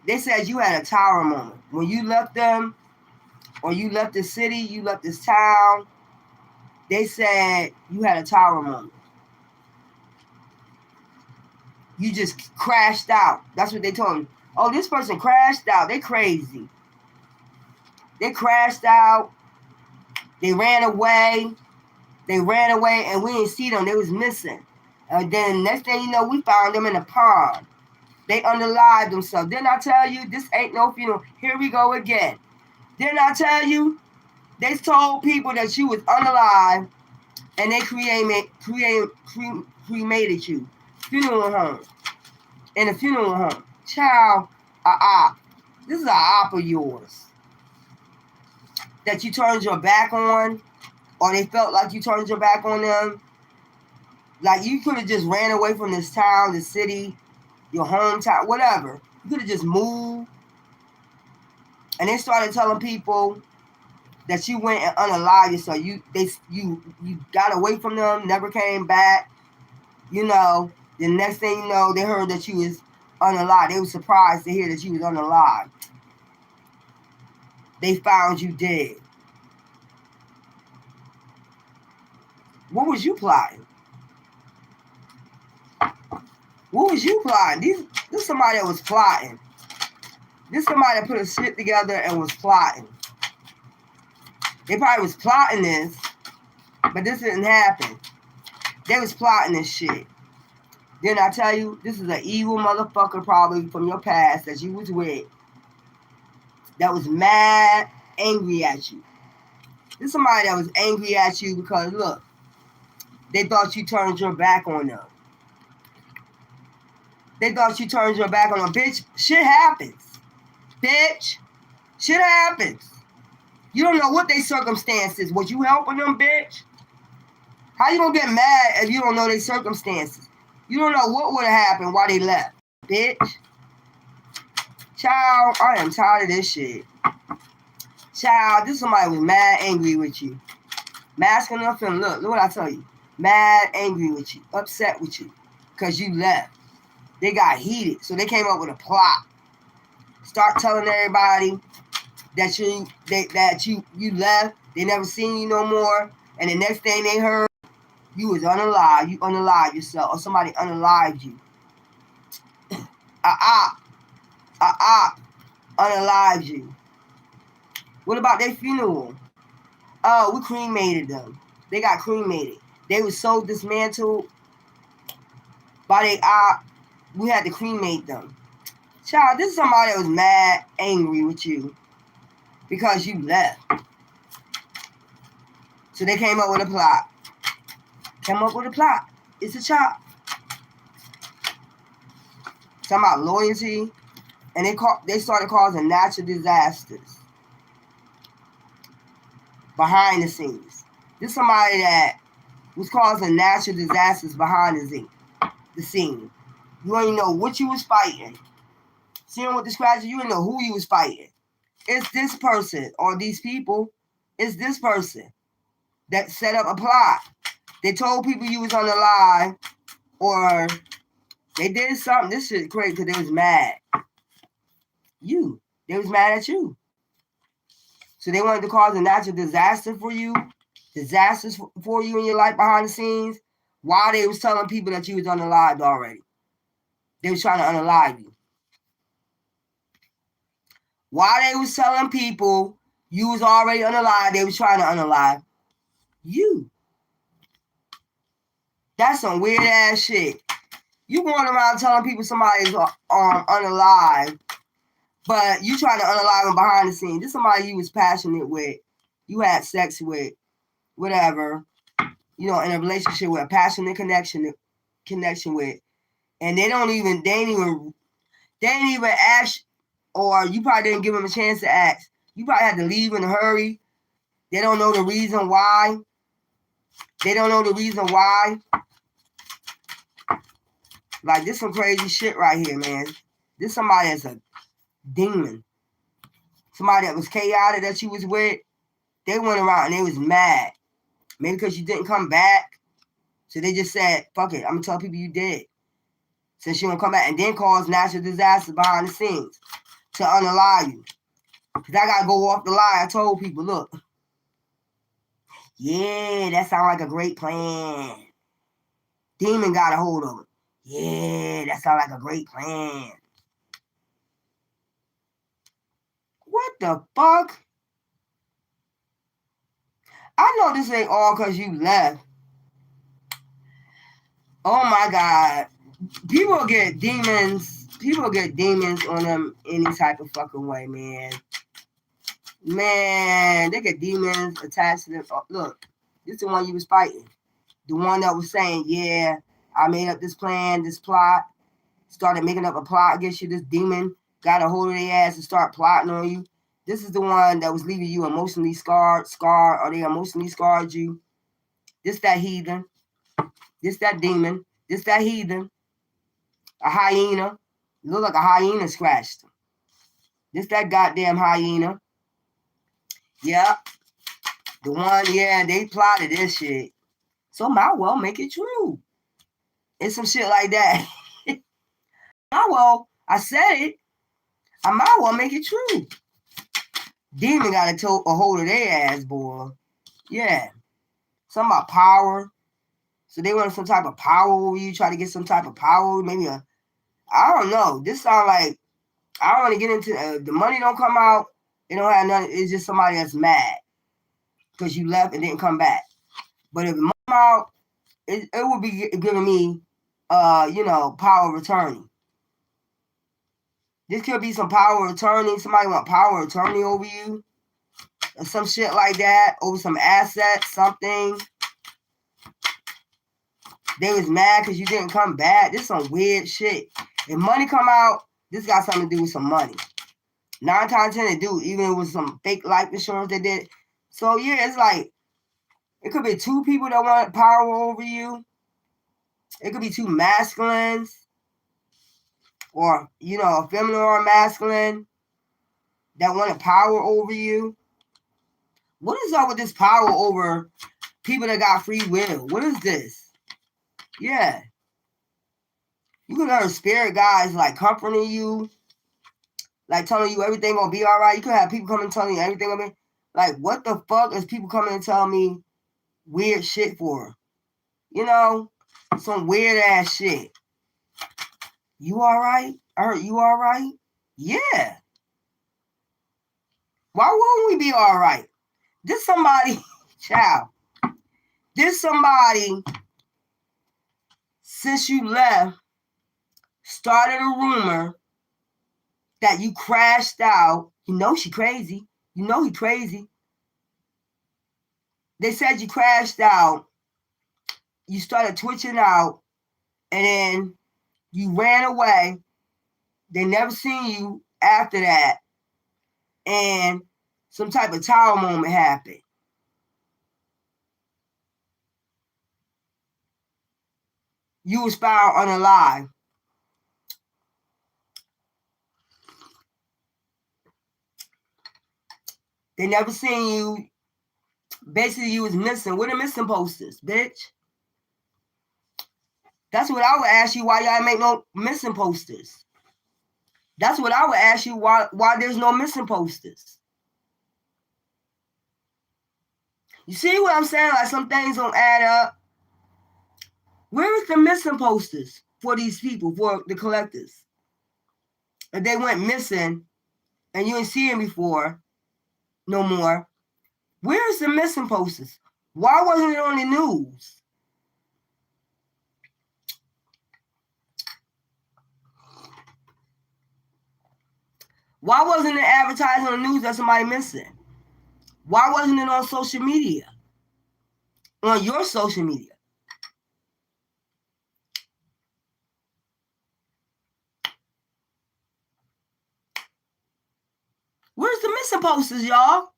They said you had a tower moment. When you left them, or you left the city, you left this town, they said you had a tower moment. You just crashed out. That's what they told me. Oh, this person crashed out. They crazy. They crashed out. They ran away. They ran away and we didn't see them. They was missing. And then next thing you know, we found them in a pond. They unalived themselves. Didn't I tell you this ain't no funeral? Here we go again. Didn't I tell you? They told people that you was unalive and they cremated you. Funeral home. In a funeral home. Child, this is an op of yours. That you turned your back on, or they felt like you turned your back on them. Like you could have just ran away from this town, the city, your hometown, whatever. You could have just moved. And they started telling people that you went and unalived yourself. You got away from them, never came back. You know, the next thing you know, they heard that you was unalived. They were surprised to hear that you was unalived. They found you dead. What was you plotting? What was you plotting? This somebody that was plotting. This somebody that put a shit together and was plotting. They probably was plotting this, but this didn't happen. They was plotting this shit. Didn't I tell you? This is an evil motherfucker probably from your past that you was with that was mad, angry at you. This is somebody that was angry at you because, look, they thought you turned your back on them. They thought you turned your back on them. Bitch, shit happens. Bitch, shit happens. You don't know what their circumstances. Was you helping them, bitch? How you gonna get mad if you don't know their circumstances? You don't know what would have happened while they left, bitch. Child, I am tired of this shit. Child, this somebody was mad angry with you. Masking up and look what I tell you. Mad angry with you, upset with you, because you left. They got heated, so they came up with a plot. Start telling everybody that you left. They never seen you no more. And the next thing they heard, you was unalive. You unalived yourself, or somebody unalived you. Unalived you. What about their funeral? Oh, we cremated them. They got cremated. They were so dismantled by their we had to cremate them. Child, this is somebody that was mad, angry with you because you left. So they came up with a plot. It's a chop. Talking about loyalty, and they started causing natural disasters behind the scenes. This is somebody that was causing natural disasters behind the scene. You don't even know what you was fighting. Seeing what describes you didn't know who you was fighting. It's this person or these people. It's this person that set up a plot. They told people you was on the line, or they did something. This shit crazy because they was mad. They was mad at you. So they wanted to cause a natural disaster for you, disasters for you in your life behind the scenes, while they was telling people that you was unalived already. They was trying to unalive you. While they was telling people you was already unalive, they was trying to unalive you. That's some weird ass shit. You going around telling people somebody's unalive, but you trying to unalive them behind the scenes. This is somebody you was passionate with, you had sex with, whatever, you know, in a relationship with, a passionate connection with, and they ain't even ask, or you probably didn't give them a chance to ask. You probably had to leave in a hurry. They don't know the reason why. Like, this some crazy shit right here, man. This somebody that's a demon. Somebody that was chaotic that you was with. They went around and they was mad. Maybe because you didn't come back. So they just said, fuck it, I'm going to tell people you did. Since you don't come back, and then cause natural disasters behind the scenes to unalive you. Because I got to go off the lie. I told people, look, yeah, that sounds like a great plan. Demon got a hold of it. Yeah, that sounds like a great plan. What the fuck? I know this ain't all because you left. Oh my God. People get demons on them any type of fucking way, man. Man, they get demons attached to them. Oh, look, this is the one you was fighting. The one that was saying, yeah, I made up this plan, this plot, started making up a plot against you. This demon got a hold of their ass and start plotting on you. This is the one that was leaving you emotionally scarred, or they emotionally scarred you. This that heathen. This that demon. This that heathen. A hyena. It looked like a hyena scratched him. This that goddamn hyena. Yep. The one, yeah, they plotted this shit. So might well make it true. It's some shit like that. I said it. I might well make it true. Demon got a hold of their ass, boy. Yeah. Something about power. So they want some type of power over you, try to get some type of power. Maybe I don't know. This sound like, I don't want to get into, the money don't come out. It don't have nothing. It's just somebody that's mad because you left and didn't come back. But if it come out, it would be giving me, power of attorney. This could be some power of attorney. Somebody want power of attorney over you. Or some shit like that. Over some assets, something. They was mad because you didn't come back. This is some weird shit. If money come out, this got something to do with some money. 9 times 10 they do. Even if it was some fake life insurance they did. So yeah, it's like, it could be 2 people that want power over you. It could be 2 masculines. Or, a feminine or a masculine that wanted power over you. What is up with this power over people that got free will? What is this? Yeah. You could have spirit guys like comforting you, like telling you everything gonna be all right. You could have people coming and telling you everything gonna be like, what the fuck is people coming and telling me weird shit for? Some weird ass shit. You all right? I heard you all right? Yeah. Why wouldn't we be all right? This somebody, child. This somebody, since you left, started a rumor that you crashed out. You know she crazy. You know he crazy. They said you crashed out. You started twitching out. And then you ran away. They never seen you after that. And some type of tower moment happened. You was found unalive. They never seen you. Basically, you was missing. Where the missing posters, bitch? That's what I would ask you, why y'all make no missing posters. That's what I would ask you, why there's no missing posters. You see what I'm saying? Like some things don't add up. Where is the missing posters for these people, for the collectors? If they went missing and you ain't see them before no more, where is the missing posters? Why wasn't it on the news? Why wasn't it advertised on the news that somebody missing? Why wasn't it on social media? On your social media? Where's the missing posters, y'all?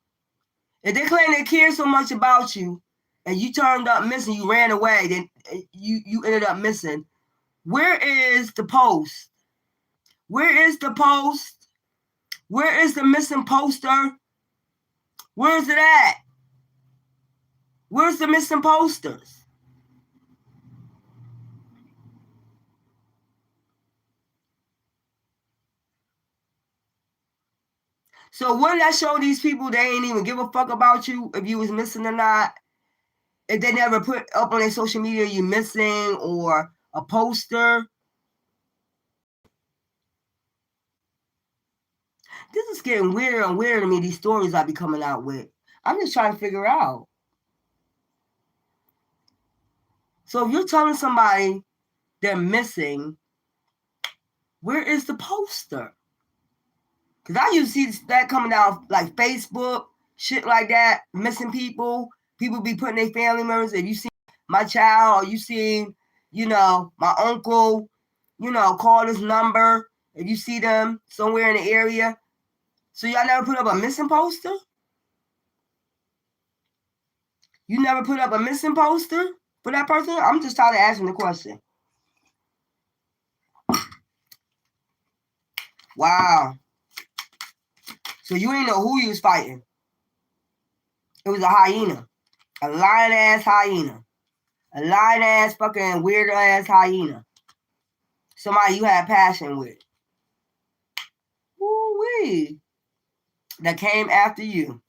If they claim they care so much about you and you turned up missing, you ran away, then you ended up missing. Where is the post? Where is the post? Where is the missing poster? Where is it at? Where's the missing posters? So wouldn't that show these people they ain't even give a fuck about you if you was missing or not? If they never put up on their social media you missing or a poster. This is getting weirder and weirder to me, these stories I be coming out with. I'm just trying to figure out. So if you're telling somebody they're missing, where is the poster? Because I used to see that coming out like Facebook, shit like that, missing people. People be putting their family members. If you see my child or you seen, my uncle, call this number. If you see them somewhere in the area. So y'all never put up a missing poster? You never put up a missing poster for that person? I'm just trying to ask him the question. Wow. So you ain't know who you was fighting. It was a hyena. A lion-ass hyena. A lion-ass fucking weird-ass hyena. Somebody you had passion with. Woo-wee. That came after you.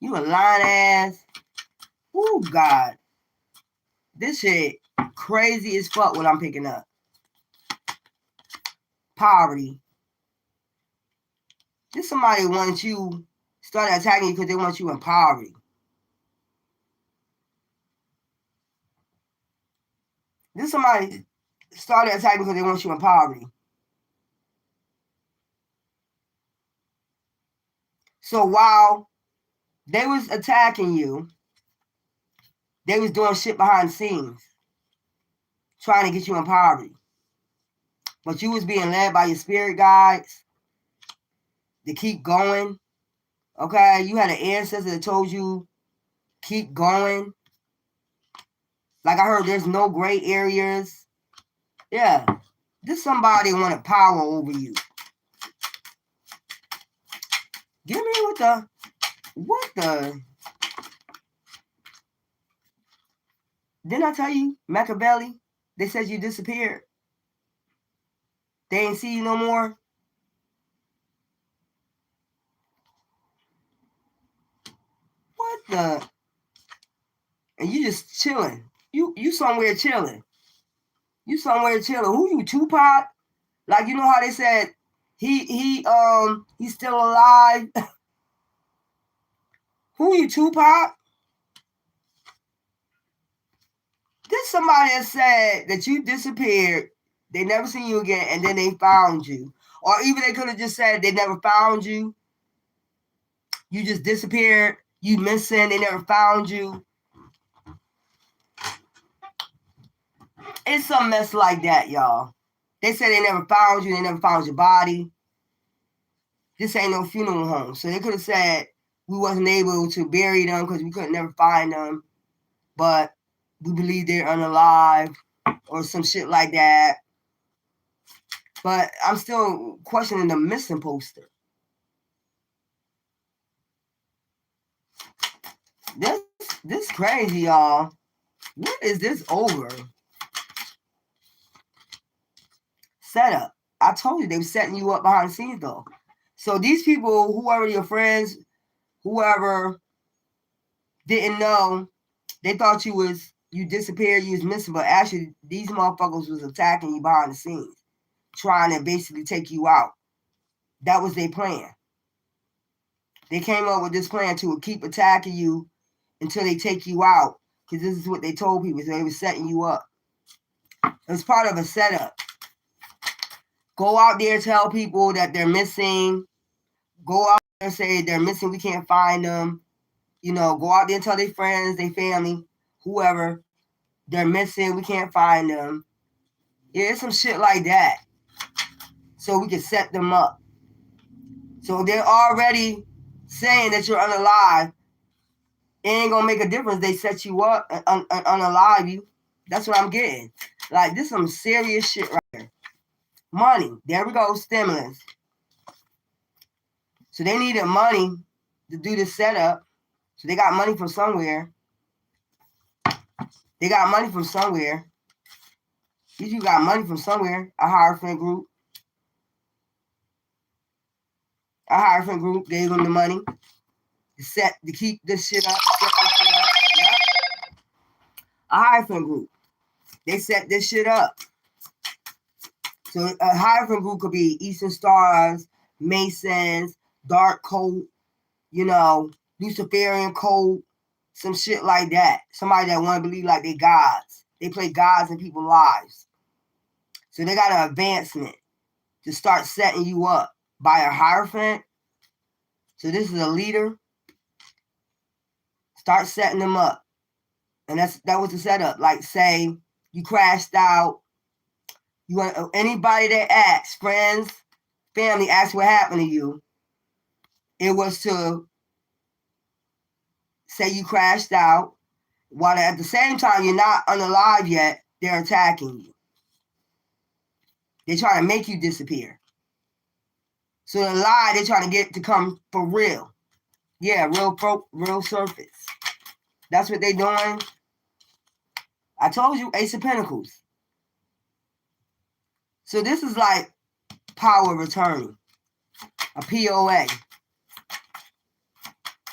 You a lion-ass. Ooh, God. This shit crazy as fuck what I'm picking up. Poverty. This somebody wants you, started attacking you because they want you in poverty. This somebody started attacking because they want you in poverty. So while they was attacking you, they was doing shit behind the scenes, trying to get you in poverty. But you was being led by your spirit guides to keep going. Okay, you had an ancestor that told you keep going. Like I heard, there's no gray areas. Yeah, this somebody wanted power over you. Give me what the? Didn't I tell you, Machiavelli? They said you disappeared. They ain't see you no more. What the? And you just chilling. You somewhere chilling. You somewhere chilling. Who you, Tupac? Like, you know how they said he's still alive. Who you, Tupac? This somebody that said that you disappeared, they never seen you again, and then they found you. Or even they could have just said they never found you. You just disappeared. You missing. They never found you. It's some mess like that, y'all. They said they never found you. They never found your body. This ain't no funeral home. So they could have said we wasn't able to bury them because we couldn't never find them. But we believe they're unalive or some shit like that. But I'm still questioning the missing poster. This crazy, y'all. What is this over? Setup. I told you they were setting you up behind the scenes though. So these people, whoever your friends, whoever didn't know. They thought you disappeared, you was missing, but actually these motherfuckers was attacking you behind the scenes, trying to basically take you out. That was their plan. They came up with this plan to keep attacking you until they take you out, because this is what they told people. So they were setting you up. It was part of a setup. Go out there, tell people that they're missing. Go out there and say they're missing, we can't find them. You know, go out there and tell their friends, their family, whoever, they're missing, we can't find them. Yeah, it's some shit like that. So we can set them up. So they're already saying that you're unalive. It ain't gonna make a difference. They set you up and unalive you. That's what I'm getting. Like, this is some serious shit right here. Money. There we go. Stimulus. So they needed money to do the setup. So they got money from somewhere. They got money from somewhere. You got money from somewhere. A Hierophant group. A Hierophant group gave them the money to keep this shit up. Set this shit up. Yep. A Hierophant group. They set this shit up. So a Hierophant group could be Eastern Stars, Masons, Dark Cult, you know, Luciferian Cult, some shit like that. Somebody that want to believe like they gods. They play gods in people's lives. So they got an advancement to start setting you up by a Hierophant. So this is a leader. Start setting them up. And that was the setup. Like, say you crashed out. You want anybody that asks, friends, family, asks what happened to you. It was to say you crashed out, while at the same time you're not unalive yet, they're attacking you. They're trying to make you disappear. So the lie they're trying to get to come for real. Yeah, real surface. That's what they're doing. I told you, Ace of Pentacles. So this is like power of attorney, a POA.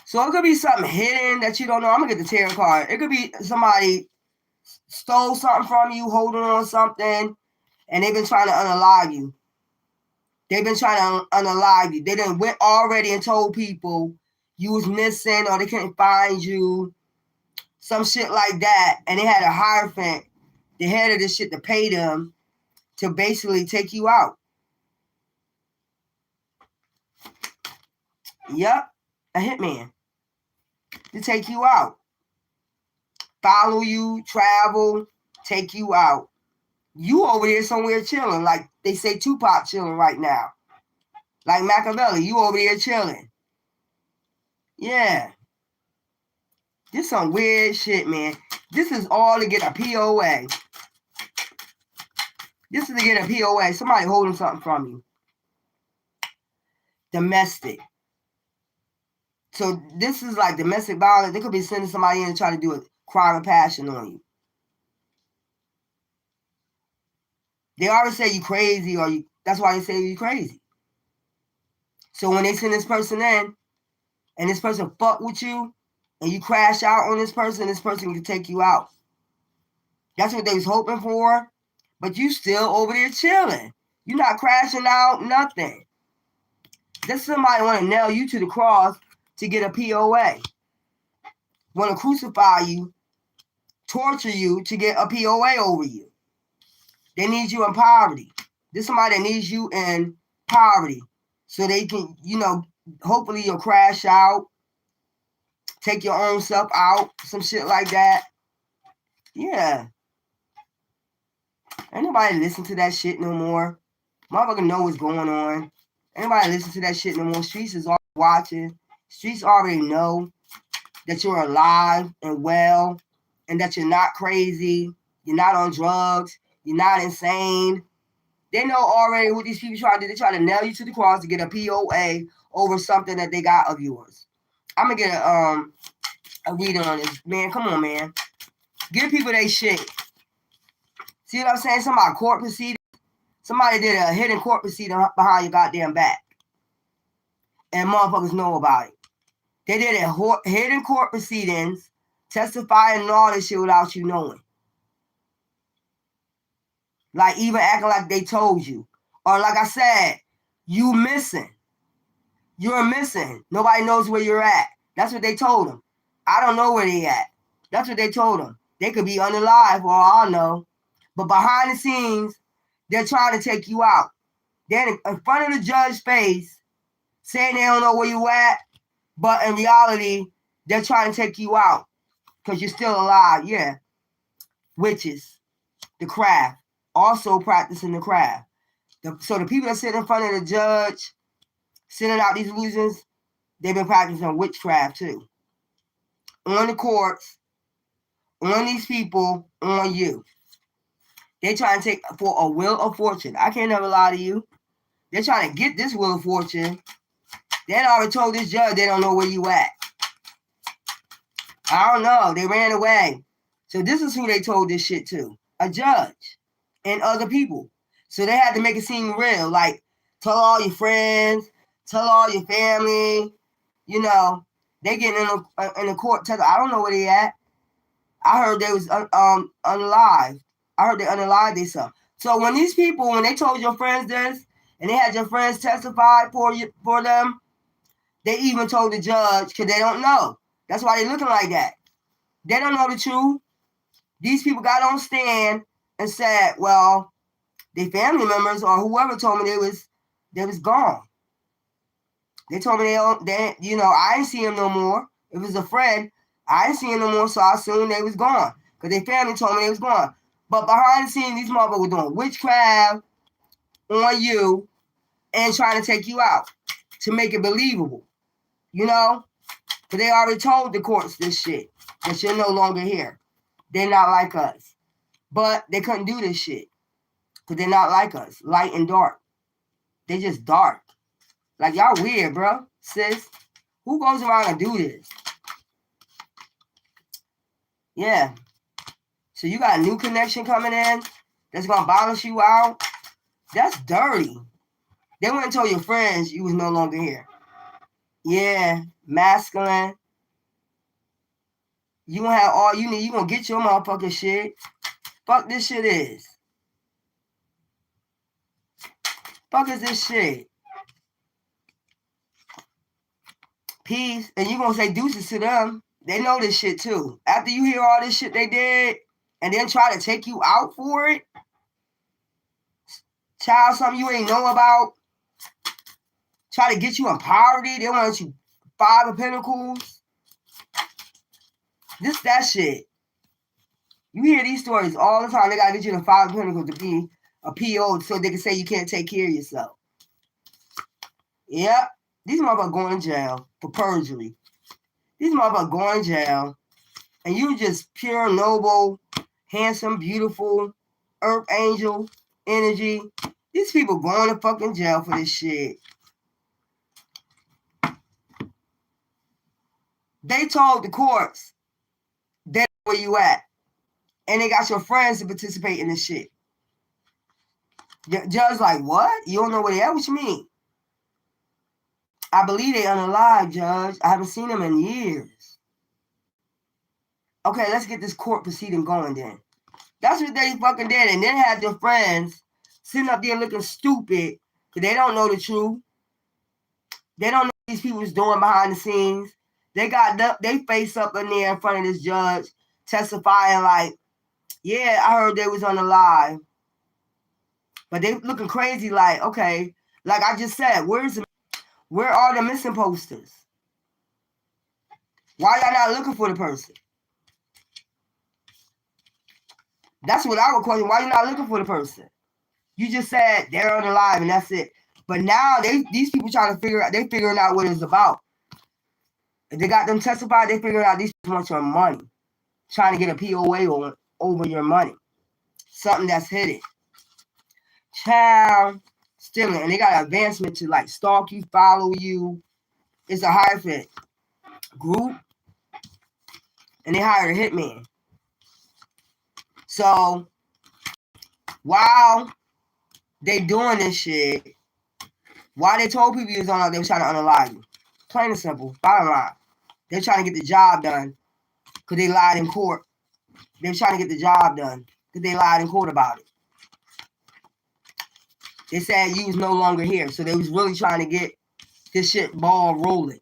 So it could be something hidden that you don't know. I'm going to get the tarot card. It could be somebody stole something from you, holding on something, and they've been trying to unalive you. They've been trying to unalive you. They done went already and told people you was missing or they couldn't find you. Some shit like that. And they had a Hierophant, the head of this shit, to pay them to basically take you out. Yep, a hitman to take you out. Follow you, travel, take you out. You over there somewhere chilling, like they say Tupac chilling right now. Like Machiavelli, you over there chilling. Yeah. This some weird shit, man. This is all to get a POA. This is to get a POA. Somebody holding something from you. Domestic. So this is like domestic violence. They could be sending somebody in and try to do a crime of passion on you. They always say you crazy, or that's why they say you crazy. So when they send this person in, and this person fuck with you, and you crash out on this person can take you out. That's what they was hoping for. But you still over there chilling. You're not crashing out, nothing. This somebody want to nail you to the cross to get a POA. Want to crucify you, torture you to get a POA over you. They need you in poverty. This somebody that needs you in poverty. So they can, you know, hopefully you'll crash out, take your own self out, some shit like that. Yeah. Ain't nobody listen to that shit no more. Motherfucker know what's going on. Ain't nobody listen to that shit no more. Streets is all watching. Streets already know that you're alive and well, and that you're not crazy. You're not on drugs. You're not insane. They know already what these people try to do. They try to nail you to the cross to get a POA over something that they got of yours. I'm gonna get a reading on this. Man, come on, man. Give people they shit. See what I'm saying? Somebody court proceeding. Somebody did a hidden court proceeding behind your goddamn back. And motherfuckers know about it. They did it hidden court proceedings, testifying and all this shit without you knowing. Like even acting like they told you. Or like I said, you missing. You're missing. Nobody knows where you're at. That's what they told them. I don't know where they at. That's what they told them. They could be unalive for all I know. But behind the scenes, they're trying to take you out. They're in front of the judge's face, saying they don't know where you at, but in reality, they're trying to take you out because you're still alive. Yeah. Witches, the craft, also practicing the craft. So the people that sit in front of the judge, sending out these illusions, they've been practicing witchcraft too. On the courts, on these people, on you. They trying to take for a wheel of fortune. I can't never lie to you. They're trying to get this wheel of fortune. They already told this judge they don't know where you at. I don't know. They ran away. So this is who they told this shit to. A judge and other people. So they had to make it seem real. Like, tell all your friends, tell all your family. You know, they getting in the court. I don't know where they at. I heard they was unalive. I heard they unalive themselves. So when these people, when they told your friends this, and they had your friends testify for them, they even told the judge because they don't know. That's why they looking like that. They don't know the truth. These people got on stand and said, well, their family members or whoever told me they was gone. They told me I didn't see him no more. It was a friend. I didn't see him no more, so I assumed they was gone. Because their family told me they was gone. But behind the scenes, these motherfuckers were doing witchcraft on you and trying to take you out to make it believable. You know? Because they already told the courts this shit. That you're no longer here. They're not like us. But they couldn't do this shit. Because they're not like us. Light and dark. They just dark. Like, y'all weird, bro. Sis. Who goes around and do this? Yeah. So you got a new connection coming in that's going to balance you out. That's dirty. They went and told your friends you was no longer here. Yeah. Masculine. You gonna have all you need. You gonna get your motherfucking shit. Fuck this shit is. Fuck is this shit? Peace. And you gonna say deuces to them. They know this shit too. After you hear all this shit they did, and then try to take you out for it. Child, something you ain't know about. Try to get you in poverty. They want you 5 of Pentacles. That shit. You hear these stories all the time. They gotta get you the 5 of Pentacles to be a PO so they can say you can't take care of yourself. Yep. These motherfuckers going to jail for perjury. These motherfuckers going to jail. And you just pure, noble, handsome, beautiful, earth angel energy. These people going to fucking jail for this shit. They told the courts they know where you at. And they got your friends to participate in this shit. Judge like, what? You don't know where they at? What you mean? I believe they unalive, Judge. I haven't seen them in years. Okay, let's get this court proceeding going then. That's what they fucking did. And then had your friends sitting up there looking stupid because they don't know the truth. They don't know what these people's doing behind the scenes. They got they face up in there in front of this judge testifying like, yeah, I heard they was unalive. But they looking crazy like, okay, like I just said, where are the missing posters? Why y'all not looking for the person? That's what I would question. Why you not looking for the person? You just said they're unalive and that's it. But now these people trying to figuring out what it's about. If they got them testified, they figuring out these people want your money. Trying to get a POA over your money. Something that's hidden. Child, stealing. And they got advancement to like stalk you, follow you. It's a high-fit group. And they hired a hitman. So, while they doing this shit, why they told people you was on, they was trying to unalive you. Plain and simple. Bottom line. They're trying to get the job done because they lied in court. They're trying to get the job done because they lied in court about it. They said you was no longer here. So they was really trying to get this shit ball rolling.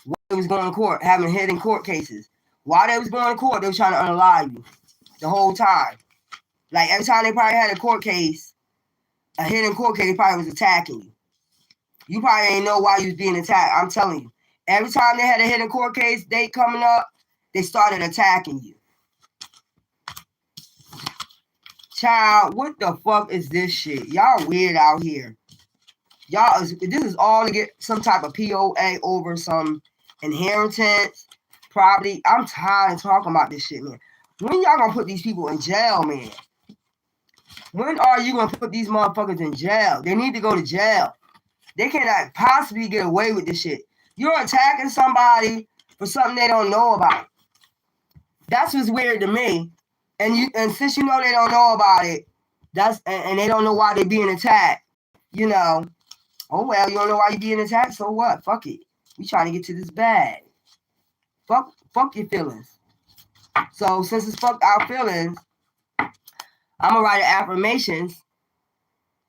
While they was going to court, having hidden court cases. While they was going to court, they was trying to unalive you the whole time. Like every time they probably had a court case, a hidden court case, they probably was attacking you. You probably ain't know why you was being attacked. I'm telling you. Every time they had a hidden court case date coming up, they started attacking you. Child, what the fuck is this shit? Y'all weird out here. This is all to get some type of POA over some inheritance, property. I'm tired of talking about this shit, man. When y'all gonna put these people in jail, man? When are you gonna put these motherfuckers in jail? They need to go to jail. They cannot possibly get away with this shit. You're attacking somebody for something they don't know about. That's what's weird to me. And since you know they don't know about it, and they don't know why they're being attacked, you know, oh well, you don't know why you're being attacked, so what? Fuck it. We trying to get to this bag. Fuck your feelings. So since it's fuck our feelings, I'm gonna write affirmations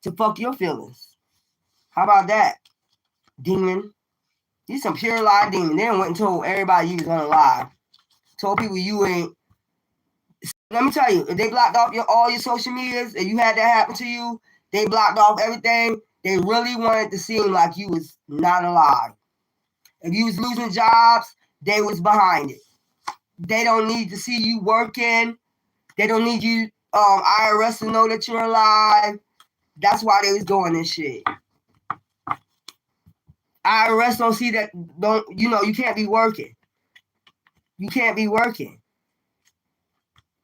to fuck your feelings. How about that, demon? You some pure lie demon. They went and told everybody you was gonna lie. Told people you ain't. Let me tell you, if they blocked off all your social medias and you had that happen to you, they blocked off everything. They really wanted to seem like you was not alive. If you was losing jobs, they was behind it. They don't need to see you working. They don't need you IRS to know that you're alive. That's why they was doing this shit. IRS don't see that. You can't be working. You can't be working.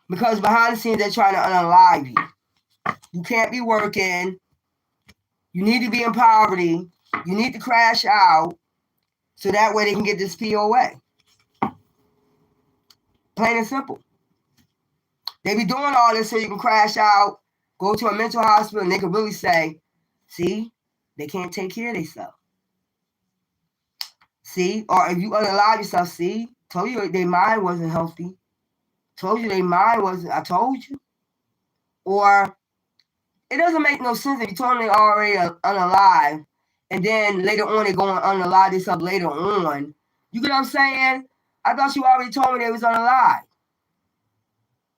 Because behind the scenes, they're trying to unalive you. You can't be working. You need to be in poverty. You need to crash out so that way they can get this POA. Plain and simple. They be doing all this so you can crash out, go to a mental hospital, and they can really say, see, they can't take care of themselves. See, or if you unalive yourself, see, told you their mind wasn't healthy. Told you their mind wasn't, I told you. Or it doesn't make no sense if you told them they already unalive, and then later on they go and unalive themselves later on. You get what I'm saying? I thought you already told me they was unalive.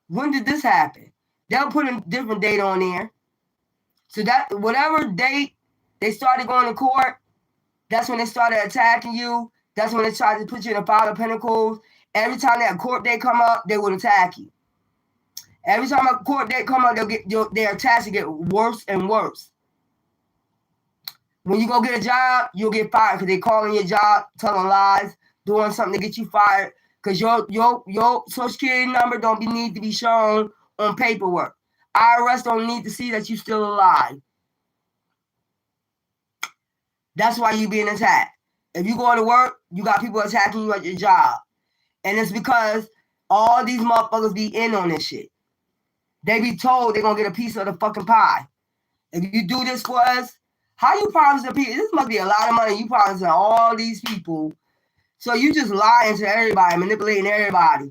When did this happen? They'll put a different date on there. So that whatever date they started going to court, that's when they started attacking you. That's when they tried to put you in the Five of Pentacles. Every time that court date come up, they would attack you. Every time a court date come up, their attacks will get worse and worse. When you go get a job, you'll get fired because they calling your job, telling lies, doing something to get you fired. Because your Social Security number don't need to be shown on paperwork. IRS don't need to see that you're still alive. That's why you're being attacked. If you go to work, you got people attacking you at your job. And it's because all these motherfuckers be in on this shit. They be told they're going to get a piece of the fucking pie. If you do this for us, how you promise the people? This must be a lot of money you promising all these people. So you just lying to everybody, manipulating everybody.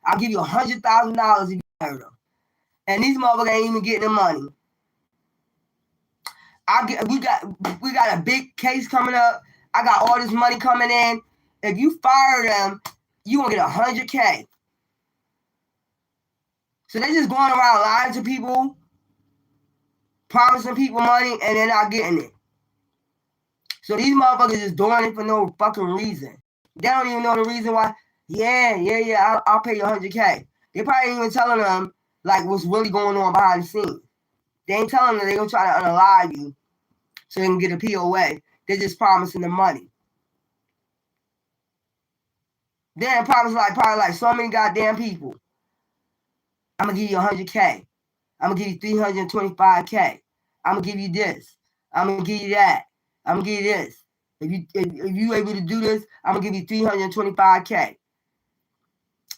I'll give you $100,000 if you hurt them. And these motherfuckers ain't even getting the money. We got a big case coming up. I got all this money coming in. If you fire them, you gonna get $100K. So they just going around lying to people, promising people money, and they're not getting it. So these motherfuckers just doing it for no fucking reason. They don't even know the reason why. Yeah, I'll pay you $100K. They probably ain't even telling them like what's really going on behind the scenes. They ain't telling them they're gonna try to unalive you so they can get a POA. They're just promising the money. Then promise probably so many goddamn people. I'm gonna give you $100K. I'm gonna give you $325K. I'm gonna give you this. I'm gonna give you that. I'm gonna give you this. If you able to do this, I'm gonna give you $325K.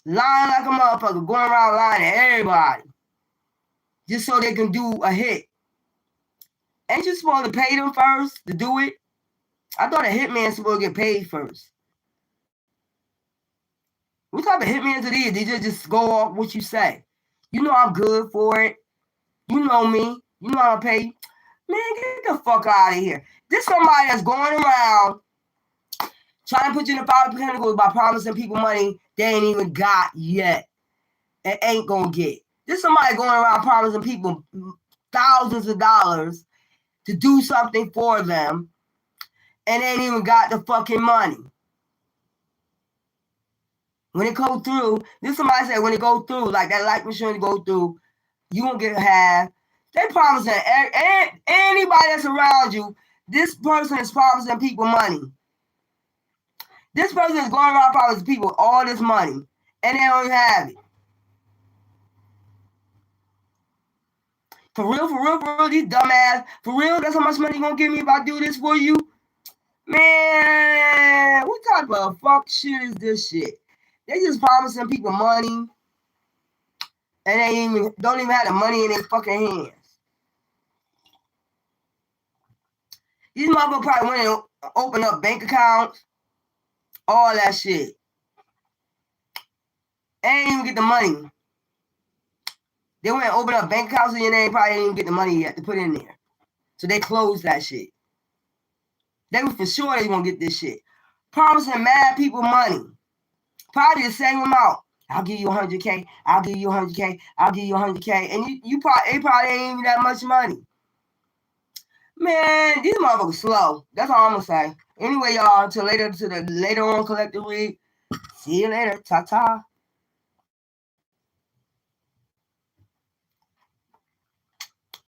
Lying like a motherfucker, going around lying to everybody, just so they can do a hit. Ain't you supposed to pay them first to do it? I thought a hitman's supposed to get paid first. What type of hitmans it is? They just go off what you say. You know I'm good for it. You know me. You know I'll pay you. Man, get the fuck out of here. This somebody that's going around trying to put you in the fire chemicals by promising people money they ain't even got yet and ain't gonna get. This somebody going around promising people thousands of dollars to do something for them and ain't even got the fucking money. When it go through, this somebody said when it go through, like that life insurance go through, you won't get half. They promising anybody that's around you, this person is promising people money. This person is going around promising people all this money, and they don't even have it. For real, these dumbass, for real, that's how much money you gonna give me if I do this for you? Man, what type of fuck shit is this shit? They just promising people money, and they don't even have the money in their fucking hands. These motherfuckers probably went and opened up bank accounts, all that shit. They ain't even get the money. They went and opened up bank accounts in your name, probably didn't even get the money yet to put in there. So they closed that shit. They were for sure they gonna get this shit. Promising mad people money. Probably the same amount. I'll give you 100K. I'll give you 100K. I'll give you 100K. And they probably ain't even that much money. Man, these motherfuckers slow. That's all I'm gonna say. Anyway, y'all, till later on Collective Week. See you later. Ta-ta.